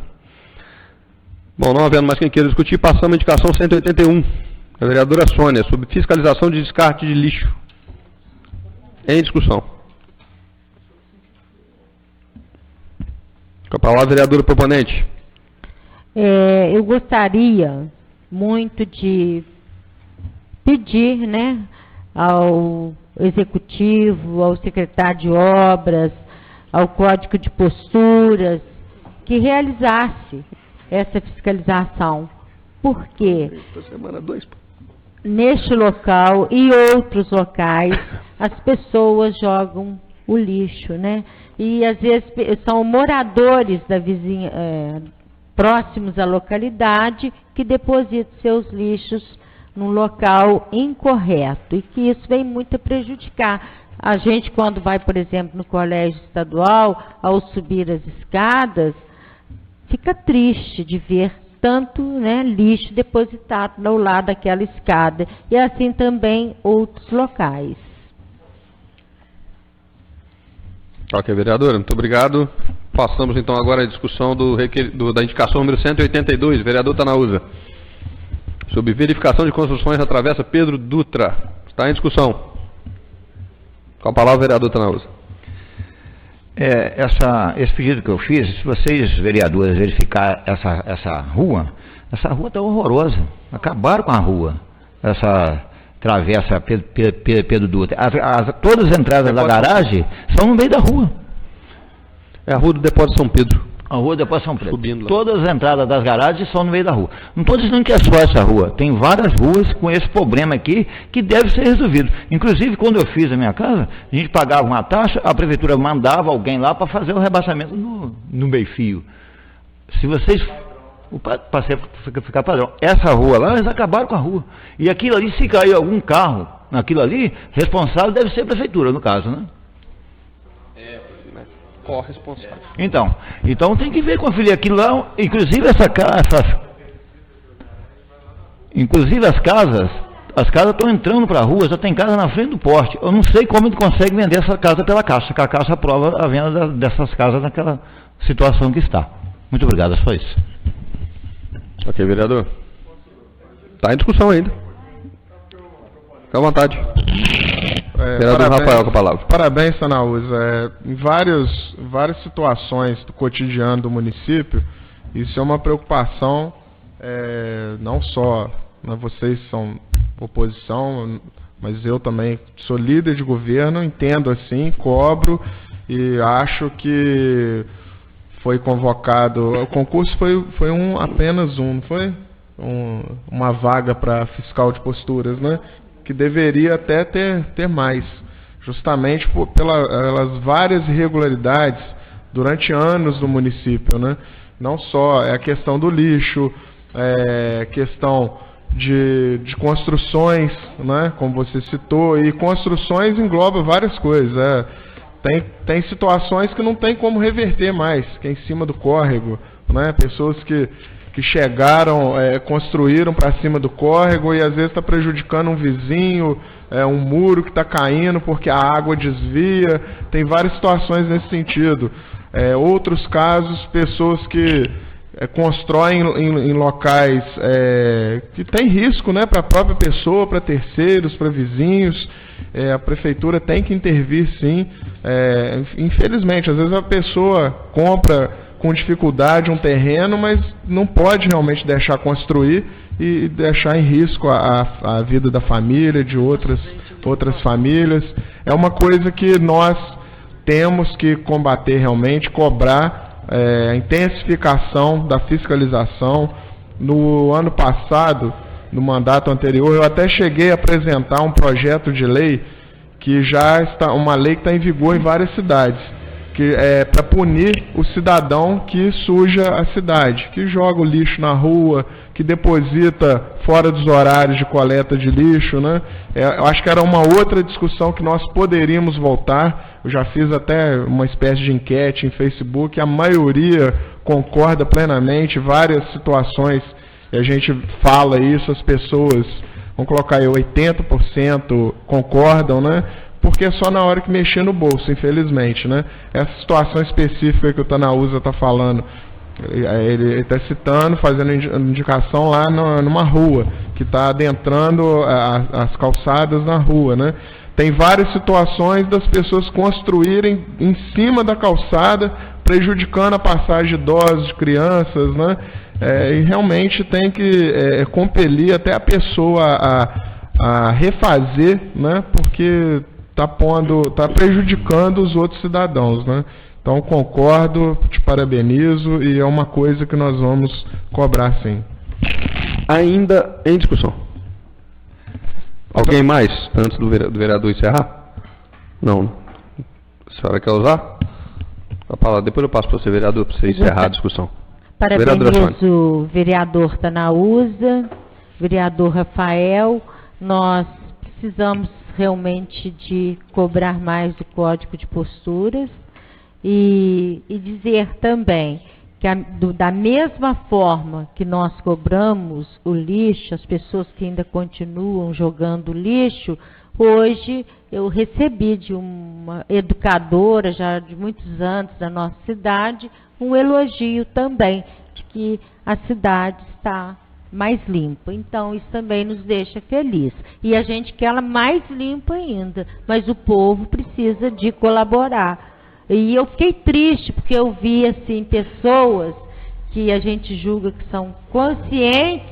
Bom, não havendo mais quem queira discutir, passamos à indicação 181, da vereadora Sônia, sobre fiscalização de descarte de lixo. Em discussão. Com a palavra, vereadora proponente. Eu gostaria muito de pedir, né, ao executivo, ao secretário de obras, ao código de posturas, que realizasse essa fiscalização. Por quê? Neste local e outros locais, as pessoas jogam o lixo, né? E às vezes são moradores da vizinha, próximos à localidade, que depositam seus lixos num local incorreto, e que isso vem muito a prejudicar. A gente, quando vai, por exemplo, no colégio estadual, ao subir as escadas, fica triste de ver tanto, né, lixo depositado ao lado daquela escada, e assim também outros locais. Ok, vereadora, muito obrigado. Passamos então agora à discussão da indicação número 182, vereador Tanauza, sobre verificação de construções na Travessa Pedro Dutra. Está em discussão. Com a palavra, vereador Tanauza. Esse pedido que eu fiz, se vocês, vereadores, verificar essa rua está horrorosa. Acabaram com a rua, essa travessa Pedro Dutra. Todas as entradas da garagem são no meio da rua. É a rua do Depósito São Pedro. A rua depois São Pedro. Subindo lá. Todas as entradas das garagens são no meio da rua. Não estou dizendo que é só essa rua. Tem várias ruas com esse problema aqui que deve ser resolvido. Inclusive, quando eu fiz a minha casa, a gente pagava uma taxa, a prefeitura mandava alguém lá para fazer o rebaixamento no meio-fio. Se vocês... Para ficar padrão. Essa rua lá, eles acabaram com a rua. E aquilo ali, se cair algum carro naquilo ali, responsável deve ser a prefeitura, no caso, né? Corresponsável. Então tem que ver, conferir aquilo lá, inclusive inclusive as casas estão entrando para a rua, já tem casa na frente do porte. Eu não sei como ele consegue vender essa casa pela Caixa, que a Caixa aprova a venda dessas casas naquela situação que está. Muito obrigado, é só isso. Ok, vereador. Está em discussão ainda. Fique à vontade. Vereador Rafael, com a palavra. Parabéns, Tanauza. Em várias situações do cotidiano do município, isso é uma preocupação, não só, né, vocês são oposição, mas eu também sou líder de governo, entendo assim, cobro, e acho que foi convocado, o concurso foi apenas um, não foi? Uma vaga para fiscal de posturas, né? Que deveria até ter mais, justamente pelas várias irregularidades durante anos no município, né? Não só a questão do lixo, questão de construções, né? Como você citou, e construções engloba várias coisas. Tem situações que não tem como reverter mais, que é em cima do córrego, né? Pessoas que que chegaram, construíram para cima do córrego e às vezes está prejudicando um vizinho, um muro que está caindo porque a água desvia. Tem várias situações nesse sentido. Outros casos, pessoas que constroem em locais que tem risco, né, para a própria pessoa, para terceiros, para vizinhos. A prefeitura tem que intervir, sim. Infelizmente, às vezes a pessoa compra com dificuldade um terreno, mas não pode realmente deixar construir e deixar em risco a vida da família, de outras famílias. É uma coisa que nós temos que combater realmente, cobrar a intensificação da fiscalização. No ano passado, no mandato anterior, eu até cheguei a apresentar um projeto de lei que já está, uma lei que está em vigor em várias cidades, que é para punir o cidadão que suja a cidade, que joga o lixo na rua, que deposita fora dos horários de coleta de lixo, né? Eu acho que era uma outra discussão que nós poderíamos voltar. Eu já fiz até uma espécie de enquete em Facebook, a maioria concorda plenamente, várias situações e a gente fala isso, as pessoas, vamos colocar aí, 80% concordam, né? Porque é só na hora que mexer no bolso, infelizmente, né? Essa situação específica que o Tanaúza está falando, ele está citando, fazendo indicação lá numa rua, que está adentrando as calçadas na rua, né? Tem várias situações das pessoas construírem em cima da calçada, prejudicando a passagem de idosos, de crianças, né? E realmente tem que compelir até a pessoa a refazer, né? Porque está prejudicando os outros cidadãos, né? Então concordo, te parabenizo e é uma coisa que nós vamos cobrar, sim. Ainda em discussão. Alguém mais, antes do vereador encerrar? Não. A senhora quer usar? A palavra, depois eu passo para você, vereador, para você encerrar a discussão. Parabenizo o vereador Tanaúza, vereador Rafael. Nós precisamos realmente de cobrar mais do Código de Posturas e dizer também que da mesma forma que nós cobramos o lixo, as pessoas que ainda continuam jogando lixo, hoje eu recebi de uma educadora já de muitos anos da nossa cidade um elogio também de que a cidade está mais limpa. Então, isso também nos deixa feliz. E a gente quer ela mais limpa ainda, mas o povo precisa de colaborar. E eu fiquei triste, porque eu vi, assim, pessoas que a gente julga que são conscientes.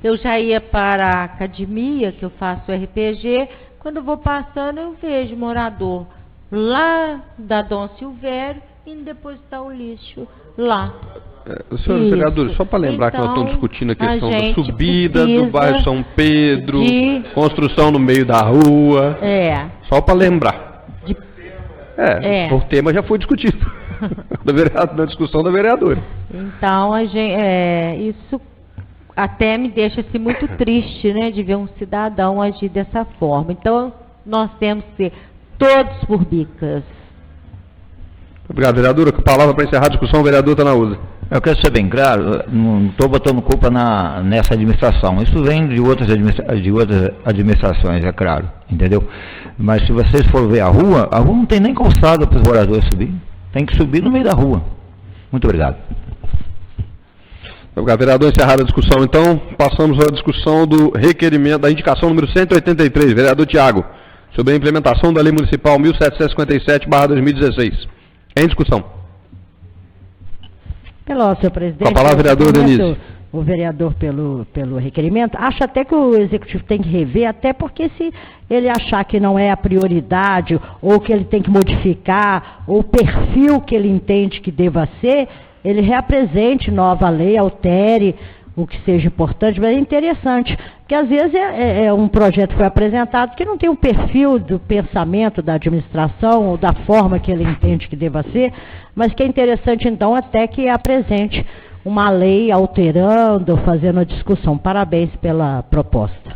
Eu já ia para a academia, que eu faço RPG, quando eu vou passando eu vejo morador lá da Dom Silvério e depositar o lixo lá. Senhores vereadores, só para lembrar que nós estamos discutindo a questão da subida do bairro São Pedro, construção no meio da rua. Só para lembrar. O tema já foi discutido na discussão da vereadora. Então, isso até me deixa assim, muito triste, né, de ver um cidadão agir dessa forma. Então, nós temos que ser todos por bicas. Obrigado, vereadora. Com a palavra para encerrar a discussão, o vereador Tanaúza. Eu quero ser bem claro, não estou botando culpa nessa administração. Isso vem de outras administrações, é claro, entendeu? Mas se vocês forem ver a rua não tem nem calçada para os moradores subir. Tem que subir no meio da rua. Muito obrigado. Obrigado, vereador. Encerrada a discussão, então, passamos à discussão do requerimento, da indicação número 183, vereador Tiago, sobre a implementação da Lei Municipal 1757/2016. Em discussão. Senhor presidente. Com a palavra, vereador Denise. O vereador pelo requerimento. Acho até que o executivo tem que rever, até porque se ele achar que não é a prioridade, ou que ele tem que modificar, ou o perfil que ele entende que deva ser, ele reapresente nova lei, altere o que seja importante, mas é interessante, porque às vezes é um projeto que foi apresentado que não tem um perfil do pensamento da administração ou da forma que ele entende que deva ser, mas que é interessante então até que apresente uma lei alterando, fazendo a discussão. Parabéns pela proposta.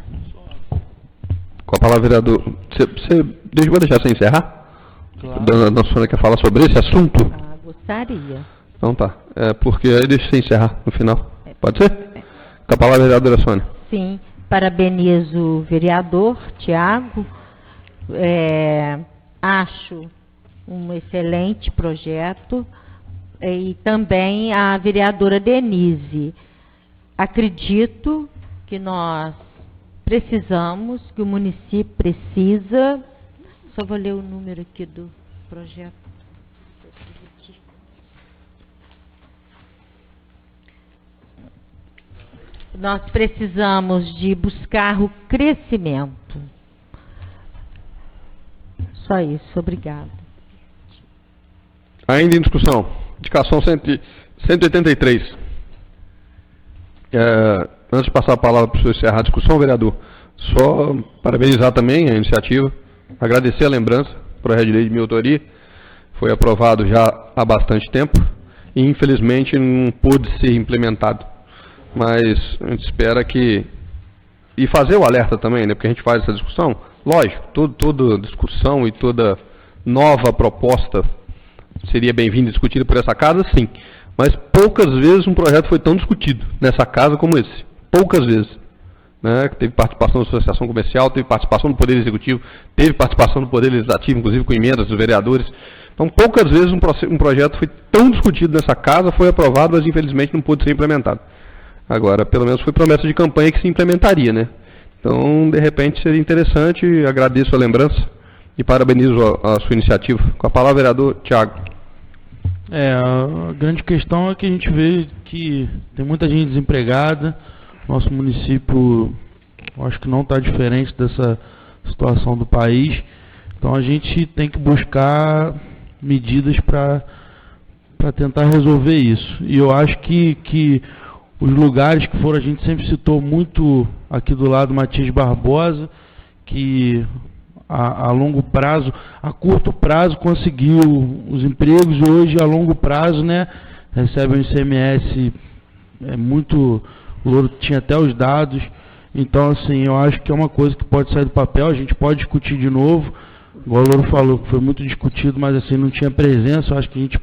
Com a palavra, vereador. Você deixar você encerrar? Claro. A senhora quer falar sobre esse assunto? Gostaria. Então tá. Porque aí deixa você encerrar no final. Pode ser? Com a palavra, vereadora Sônia. Sim, parabenizo o vereador Tiago. Acho um excelente projeto. E também a vereadora Denise. Acredito que nós precisamos, que o município precisa. Só vou ler o número aqui do projeto. Nós precisamos de buscar o crescimento. Só isso, obrigada. Ainda em discussão, indicação 183. Antes de passar a palavra para o senhor encerrar a discussão, vereador, só parabenizar também a iniciativa, agradecer a lembrança, projeto de lei de minha autoria, foi aprovado já há bastante tempo e infelizmente não pôde ser implementado. Mas a gente espera que... E fazer o alerta também, né? Porque a gente faz essa discussão. Lógico, toda discussão e toda nova proposta seria bem-vinda e discutida por essa casa, sim. Mas poucas vezes um projeto foi tão discutido nessa casa como esse. Poucas vezes. Né? Teve participação da Associação Comercial, teve participação do Poder Executivo, teve participação do Poder Legislativo, inclusive com emendas dos vereadores. Então, poucas vezes um projeto foi tão discutido nessa casa, foi aprovado, mas infelizmente não pôde ser implementado. Agora, pelo menos foi promessa de campanha que se implementaria, né? Então, de repente, seria interessante, agradeço a lembrança e parabenizo a sua iniciativa. Com a palavra, vereador Tiago. A grande questão é que a gente vê que tem muita gente desempregada, nosso município, acho que não está diferente dessa situação do país, então a gente tem que buscar medidas para tentar resolver isso. E eu acho que os lugares que foram, a gente sempre citou muito aqui do lado Matias Barbosa, que a longo prazo, a curto prazo conseguiu os empregos e hoje a longo prazo, né, recebe um ICMS muito, o Louro tinha até os dados, então assim, eu acho que é uma coisa que pode sair do papel, a gente pode discutir de novo, igual o Louro falou, que foi muito discutido, mas assim, não tinha presença, eu acho que a gente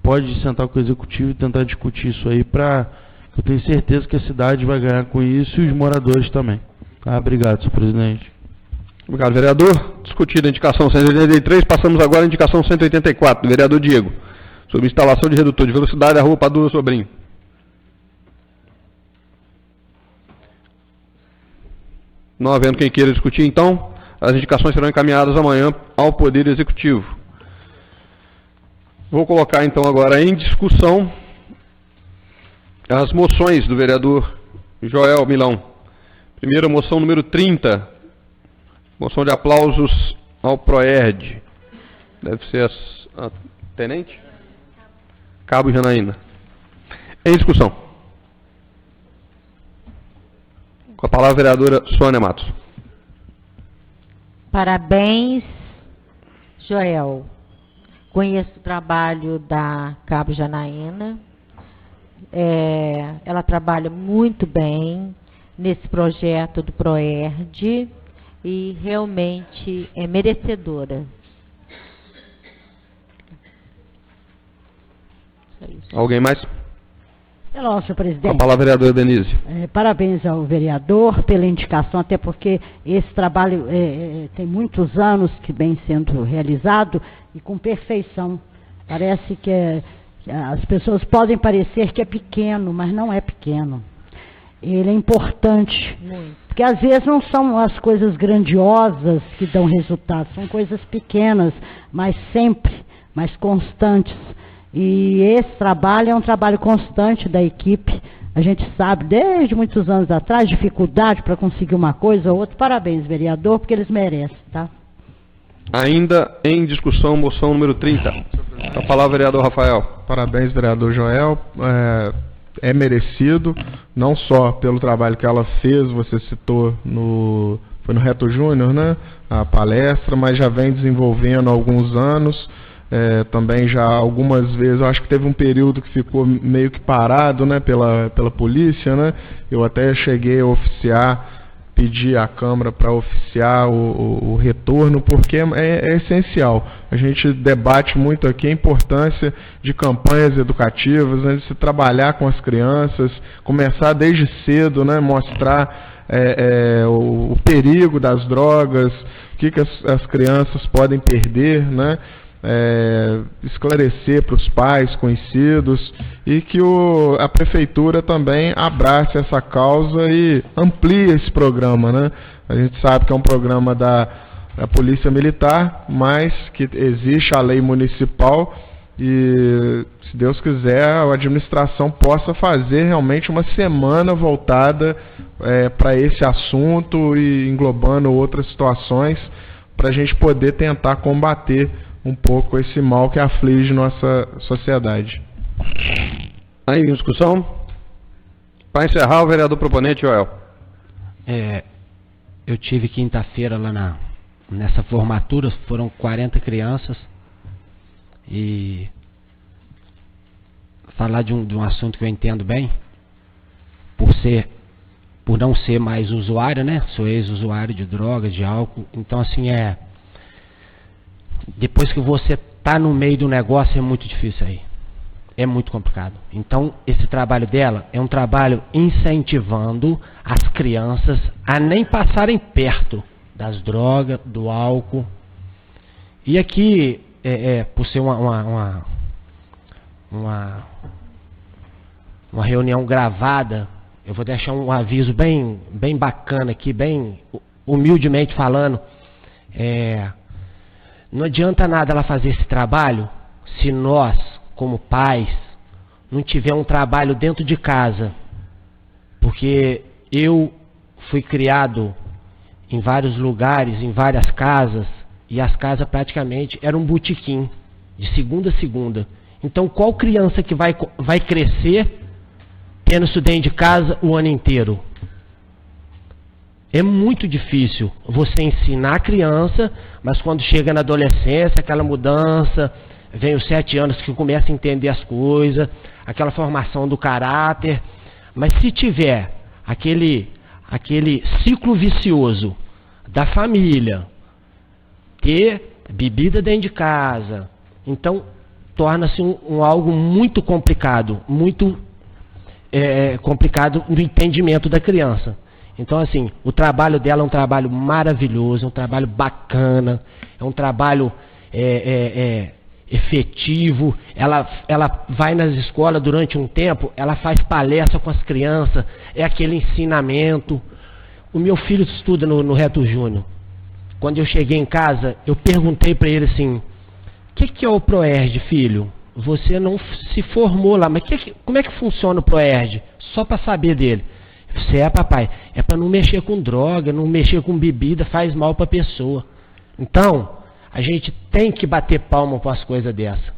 pode sentar com o executivo e tentar discutir isso aí eu tenho certeza que a cidade vai ganhar com isso e os moradores também. Obrigado, senhor presidente. Obrigado, vereador. Discutida a indicação 183, passamos agora à indicação 184, do vereador Diego, sobre instalação de redutor de velocidade da rua Padura Sobrinho. Não havendo quem queira discutir, então, as indicações serão encaminhadas amanhã ao Poder Executivo. Vou colocar, então, agora em discussão as moções do vereador Joel Milão. Primeira moção, número 30. Moção de aplausos ao PROERD. Deve ser a tenente? Cabo Janaína. Em discussão. Com a palavra a vereadora Sônia Matos. Parabéns, Joel. Conheço o trabalho da Cabo Janaína. Ela trabalha muito bem nesse projeto do PROERD e realmente é merecedora. Alguém mais? Não, senhor presidente. Com a palavra, vereadora Denise. Parabéns ao vereador pela indicação, até porque esse trabalho tem muitos anos que vem sendo realizado e com perfeição. Parece que as pessoas podem parecer que é pequeno, mas não é pequeno. Ele é importante, porque às vezes não são as coisas grandiosas que dão resultado, são coisas pequenas, mas sempre, mais constantes. E esse trabalho é um trabalho constante da equipe. A gente sabe, desde muitos anos atrás, dificuldade para conseguir uma coisa ou outra. Parabéns, vereador, porque eles merecem, tá? Ainda em discussão, moção número 30. A palavra, vereador Rafael. Parabéns, vereador Joel. É merecido, não só pelo trabalho que ela fez, você citou foi no Reto Júnior, né? A palestra, mas já vem desenvolvendo há alguns anos. Também já algumas vezes, eu acho que teve um período que ficou meio que parado, né, pela polícia, né? Eu até cheguei a oficiar pedir à Câmara para oficiar o retorno, porque é essencial. A gente debate muito aqui a importância de campanhas educativas, né, de se trabalhar com as crianças, começar desde cedo, né, mostrar o perigo das drogas, o que as crianças podem perder, né, esclarecer para os pais, conhecidos, e que a prefeitura também abrace essa causa e amplie esse programa, né? A gente sabe que é um programa da Polícia Militar, mas que existe a lei municipal e, se Deus quiser, a administração possa fazer realmente uma semana voltada para esse assunto e englobando outras situações, para a gente poder tentar combater um pouco esse mal que aflige nossa sociedade. Aí, em discussão? Para encerrar, o vereador proponente, Joel. Eu tive quinta-feira lá nessa formatura, foram 40 crianças, e falar de um assunto que eu entendo bem, por não ser mais usuário, né? Sou ex-usuário de drogas, de álcool, então assim depois que você tá no meio do negócio é muito difícil aí. É muito complicado. Então, esse trabalho dela é um trabalho incentivando as crianças a nem passarem perto das drogas, do álcool. E aqui, por ser uma reunião gravada, eu vou deixar um aviso bem bacana aqui, bem humildemente falando. Não adianta nada ela fazer esse trabalho se nós, como pais, não tiver um trabalho dentro de casa. Porque eu fui criado em vários lugares, em várias casas, e as casas praticamente eram um botequim, de segunda a segunda. Então qual criança que vai crescer tendo isso dentro de casa o ano inteiro? É muito difícil você ensinar a criança, mas quando chega na adolescência, aquela mudança, vem os 7 anos que começa a entender as coisas, aquela formação do caráter. Mas se tiver aquele ciclo vicioso da família, ter bebida dentro de casa, então torna-se algo muito complicado, complicado no entendimento da criança. Então, assim, o trabalho dela é um trabalho maravilhoso, é um trabalho bacana, é um trabalho efetivo. Ela vai nas escolas durante um tempo, ela faz palestra com as crianças, é aquele ensinamento. O meu filho estuda no Reto Júnior. Quando eu cheguei em casa, eu perguntei para ele assim: o que é o Proerd, filho? Você não se formou lá, mas como é que funciona o Proerd? Só para saber dele. Você papai, é para não mexer com droga, não mexer com bebida, faz mal para a pessoa. Então, a gente tem que bater palma para as coisas dessa.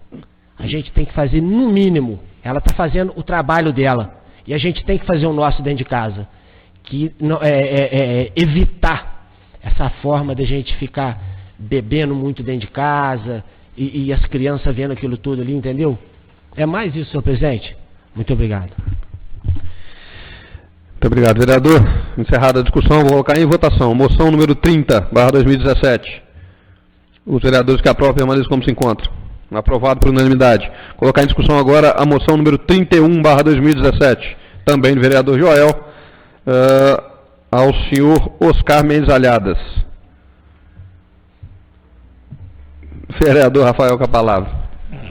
A gente tem que fazer no mínimo. Ela está fazendo o trabalho dela. E a gente tem que fazer o nosso dentro de casa. Que evitar essa forma de a gente ficar bebendo muito dentro de casa e as crianças vendo aquilo tudo ali, entendeu? É mais isso, senhor presidente. Muito obrigado. Muito obrigado, vereador. Encerrada a discussão, vou colocar em votação. Moção número 30/2017. Os vereadores que aprovam permaneçam como se encontram. Aprovado por unanimidade. Colocar em discussão agora a moção número 31/2017. Também do vereador Joel. Ao senhor Oscar Mendes Alhadas. Vereador Rafael com a palavra.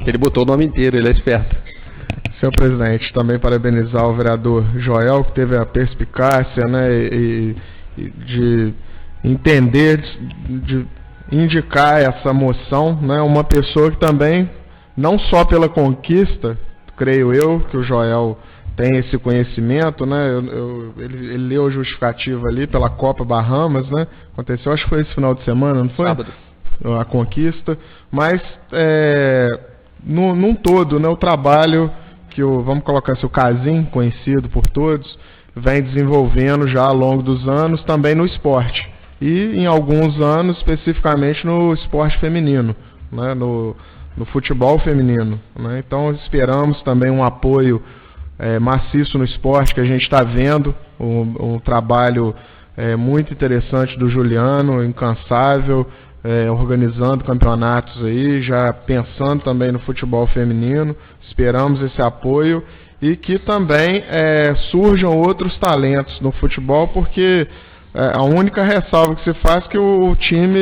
Ele botou o nome inteiro, ele é esperto. Senhor presidente, também parabenizar o vereador Joel, que teve a perspicácia, né, de entender, de indicar essa moção, né, uma pessoa que também, não só pela conquista, creio eu, que o Joel tem esse conhecimento, né, ele leu a justificativa ali pela Copa Bahamas, né, aconteceu, acho que foi esse final de semana, não foi? Sábado. A conquista, mas num todo, né, o trabalho que vamos colocar assim, o Casim, conhecido por todos, vem desenvolvendo já ao longo dos anos também no esporte. E em alguns anos, especificamente no esporte feminino, né, no futebol feminino. Né? Então esperamos também um apoio maciço no esporte, que a gente está vendo um trabalho muito interessante do Juliano, incansável, organizando campeonatos aí, já pensando também no futebol feminino. Esperamos esse apoio e que também surjam outros talentos no futebol, porque a única ressalva que se faz é que o time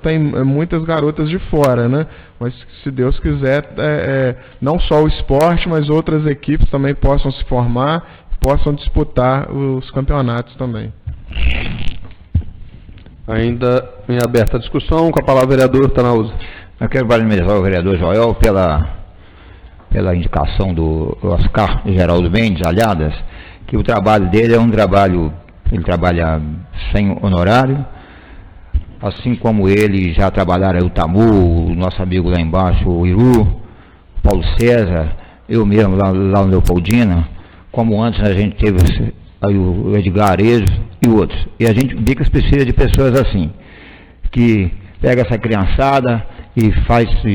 tem muitas garotas de fora, né? Mas se Deus quiser, não só o esporte, mas outras equipes também possam se formar, possam disputar os campeonatos também. Ainda em aberta a discussão, com a palavra o vereador Tanauza. Eu quero parabenizar o vereador Joel pela indicação do Oscar Geraldo Mendes Alhadas, que o trabalho dele é um trabalho, ele trabalha sem honorário, assim como ele já trabalharam o Tamu, o nosso amigo lá embaixo, o Iru, o Paulo César, eu mesmo lá no Leopoldina, como antes a gente teve aí o Edgar Arezzo e outros. E a gente vê que precisa de pessoas assim, que pega essa criançada e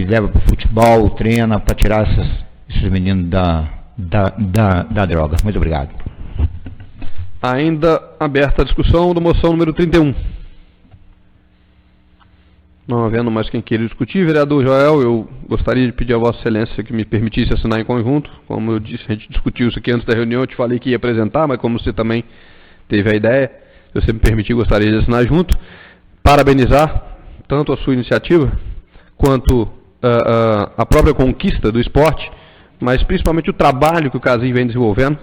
leva para o futebol, treina para tirar esses meninos da droga. Muito obrigado. Ainda aberta a discussão da moção número 31. Não havendo mais quem queira discutir, vereador Joel, eu gostaria de pedir a Vossa Excelência que me permitisse assinar em conjunto. Como eu disse, a gente discutiu isso aqui antes da reunião, eu te falei que ia apresentar, mas como você também teve a ideia, se você me permitir, gostaria de assinar junto. Parabenizar tanto a sua iniciativa, quanto a própria conquista do esporte, mas principalmente o trabalho que o Casim vem desenvolvendo.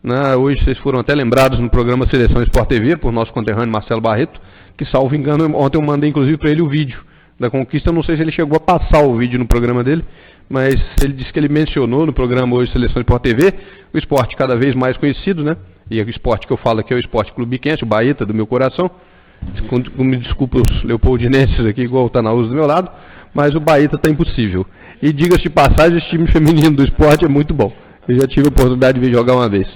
Né? Hoje vocês foram até lembrados no programa Seleção Sport TV, por nosso conterrâneo Marcelo Barreto, que, salvo engano, ontem eu mandei inclusive para ele o vídeo da conquista. Eu não sei se ele chegou a passar o vídeo no programa dele, mas ele disse que ele mencionou no programa hoje Seleção Sport TV, o esporte cada vez mais conhecido, né? E o esporte que eu falo aqui é o Esporte Clube Biquense, o Baeta do meu coração. Me desculpa os leopoldinenses aqui, igual o Tanauza do meu lado, mas o Baeta está impossível. E diga-se de passagem, esse time feminino do esporte é muito bom. Eu já tive a oportunidade de ver jogar uma vez.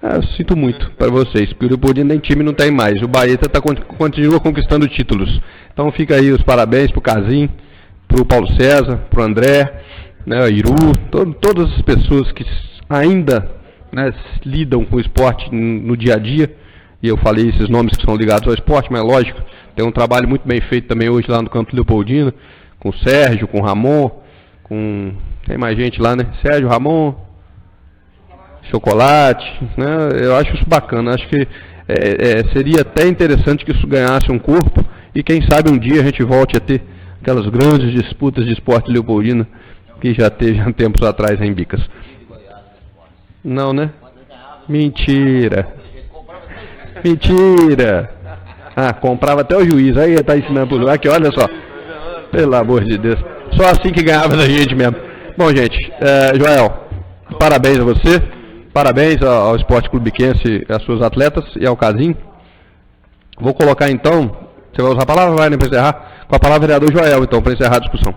Eu sinto muito para vocês, porque o Leopoldino nem time não tem mais. O Baeta continua conquistando títulos. Então fica aí os parabéns para o Casim, para o Paulo César, para o André, né, Iru, todas as pessoas que ainda, né, lidam com o esporte no dia a dia. E eu falei esses nomes que são ligados ao esporte, mas lógico, tem um trabalho muito bem feito também hoje lá no campo Leopoldina, com o Sérgio, com o Ramon, tem mais gente lá, né? Sérgio, Ramon, Chocolate, né? Eu acho isso bacana, acho que seria até interessante que isso ganhasse um corpo e quem sabe um dia a gente volte a ter aquelas grandes disputas de esporte Leopoldina que já teve há tempos atrás em Bicas. Não, né? Mentira. Mentira. Ah, comprava até o juiz, aí tá ensinando pro juiz, aqui, olha só. Pelo amor de Deus. Só assim que ganhava da gente mesmo. Bom, gente, Joel, parabéns a você. Parabéns ao Esporte Clube Biquense, às suas atletas e ao Casim. Vou colocar então, você vai usar a palavra, vai, né, para encerrar? Com a palavra vereador Joel, então, para encerrar a discussão.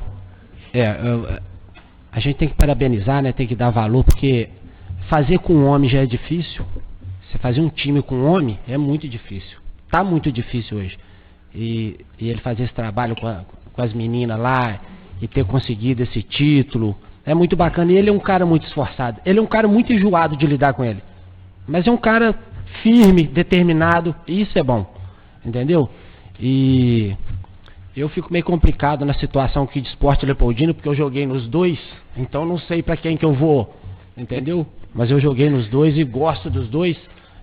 A gente tem que parabenizar, né, tem que dar valor, porque fazer com um homem já é difícil. Você fazer um time com um homem é muito difícil. Tá muito difícil hoje. E ele fazer esse trabalho com as meninas lá e ter conseguido esse título é muito bacana. E ele é um cara muito esforçado. Ele é um cara muito enjoado de lidar com ele. Mas é um cara firme, determinado. E isso é bom. Entendeu? E eu fico meio complicado na situação aqui de Esporte Leopoldino, porque eu joguei nos dois. Então não sei pra quem que eu vou. Entendeu? Mas eu joguei nos dois e gosto dos dois.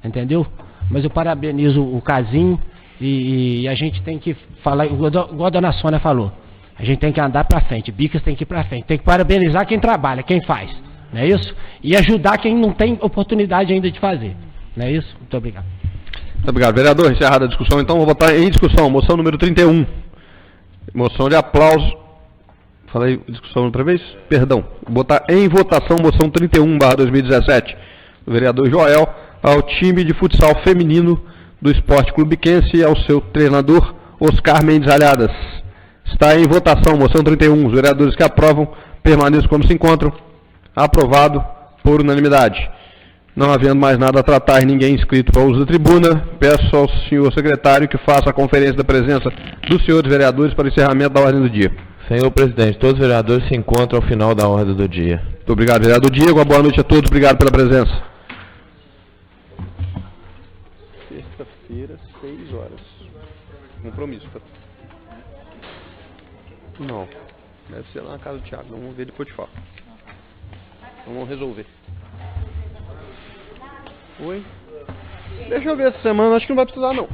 Entendeu? Mas eu parabenizo o Casim e a gente tem que falar, igual a dona Sônia falou, a gente tem que andar pra frente, Bicas tem que ir pra frente, tem que parabenizar quem trabalha, quem faz, não é isso? E ajudar quem não tem oportunidade ainda de fazer, não é isso? Muito obrigado. Muito obrigado, vereador. Encerrada a discussão, então vou votar em discussão, moção número 31, moção de aplauso, falei discussão outra vez? Perdão, vou botar em votação moção 31/2017, do vereador Joel, ao time de futsal feminino do Esporte Clube Biquense e ao seu treinador Oscar Mendes Alhadas. Está em votação, moção 31. Os vereadores que aprovam permaneçam como se encontram. Aprovado por unanimidade. Não havendo mais nada a tratar e ninguém inscrito para o uso da tribuna, peço ao senhor secretário que faça a conferência da presença dos senhores vereadores para o encerramento da ordem do dia. Senhor presidente, todos os vereadores se encontram ao final da ordem do dia. Muito obrigado, vereador Diego. Uma boa noite a todos. Obrigado pela presença. Segunda-feira, 6 horas. Compromisso, tá? Não. Deve ser lá na casa do Thiago. Vamos ver depois de fora. Vamos resolver. Oi? Deixa eu ver essa semana. Acho que não vai precisar, não.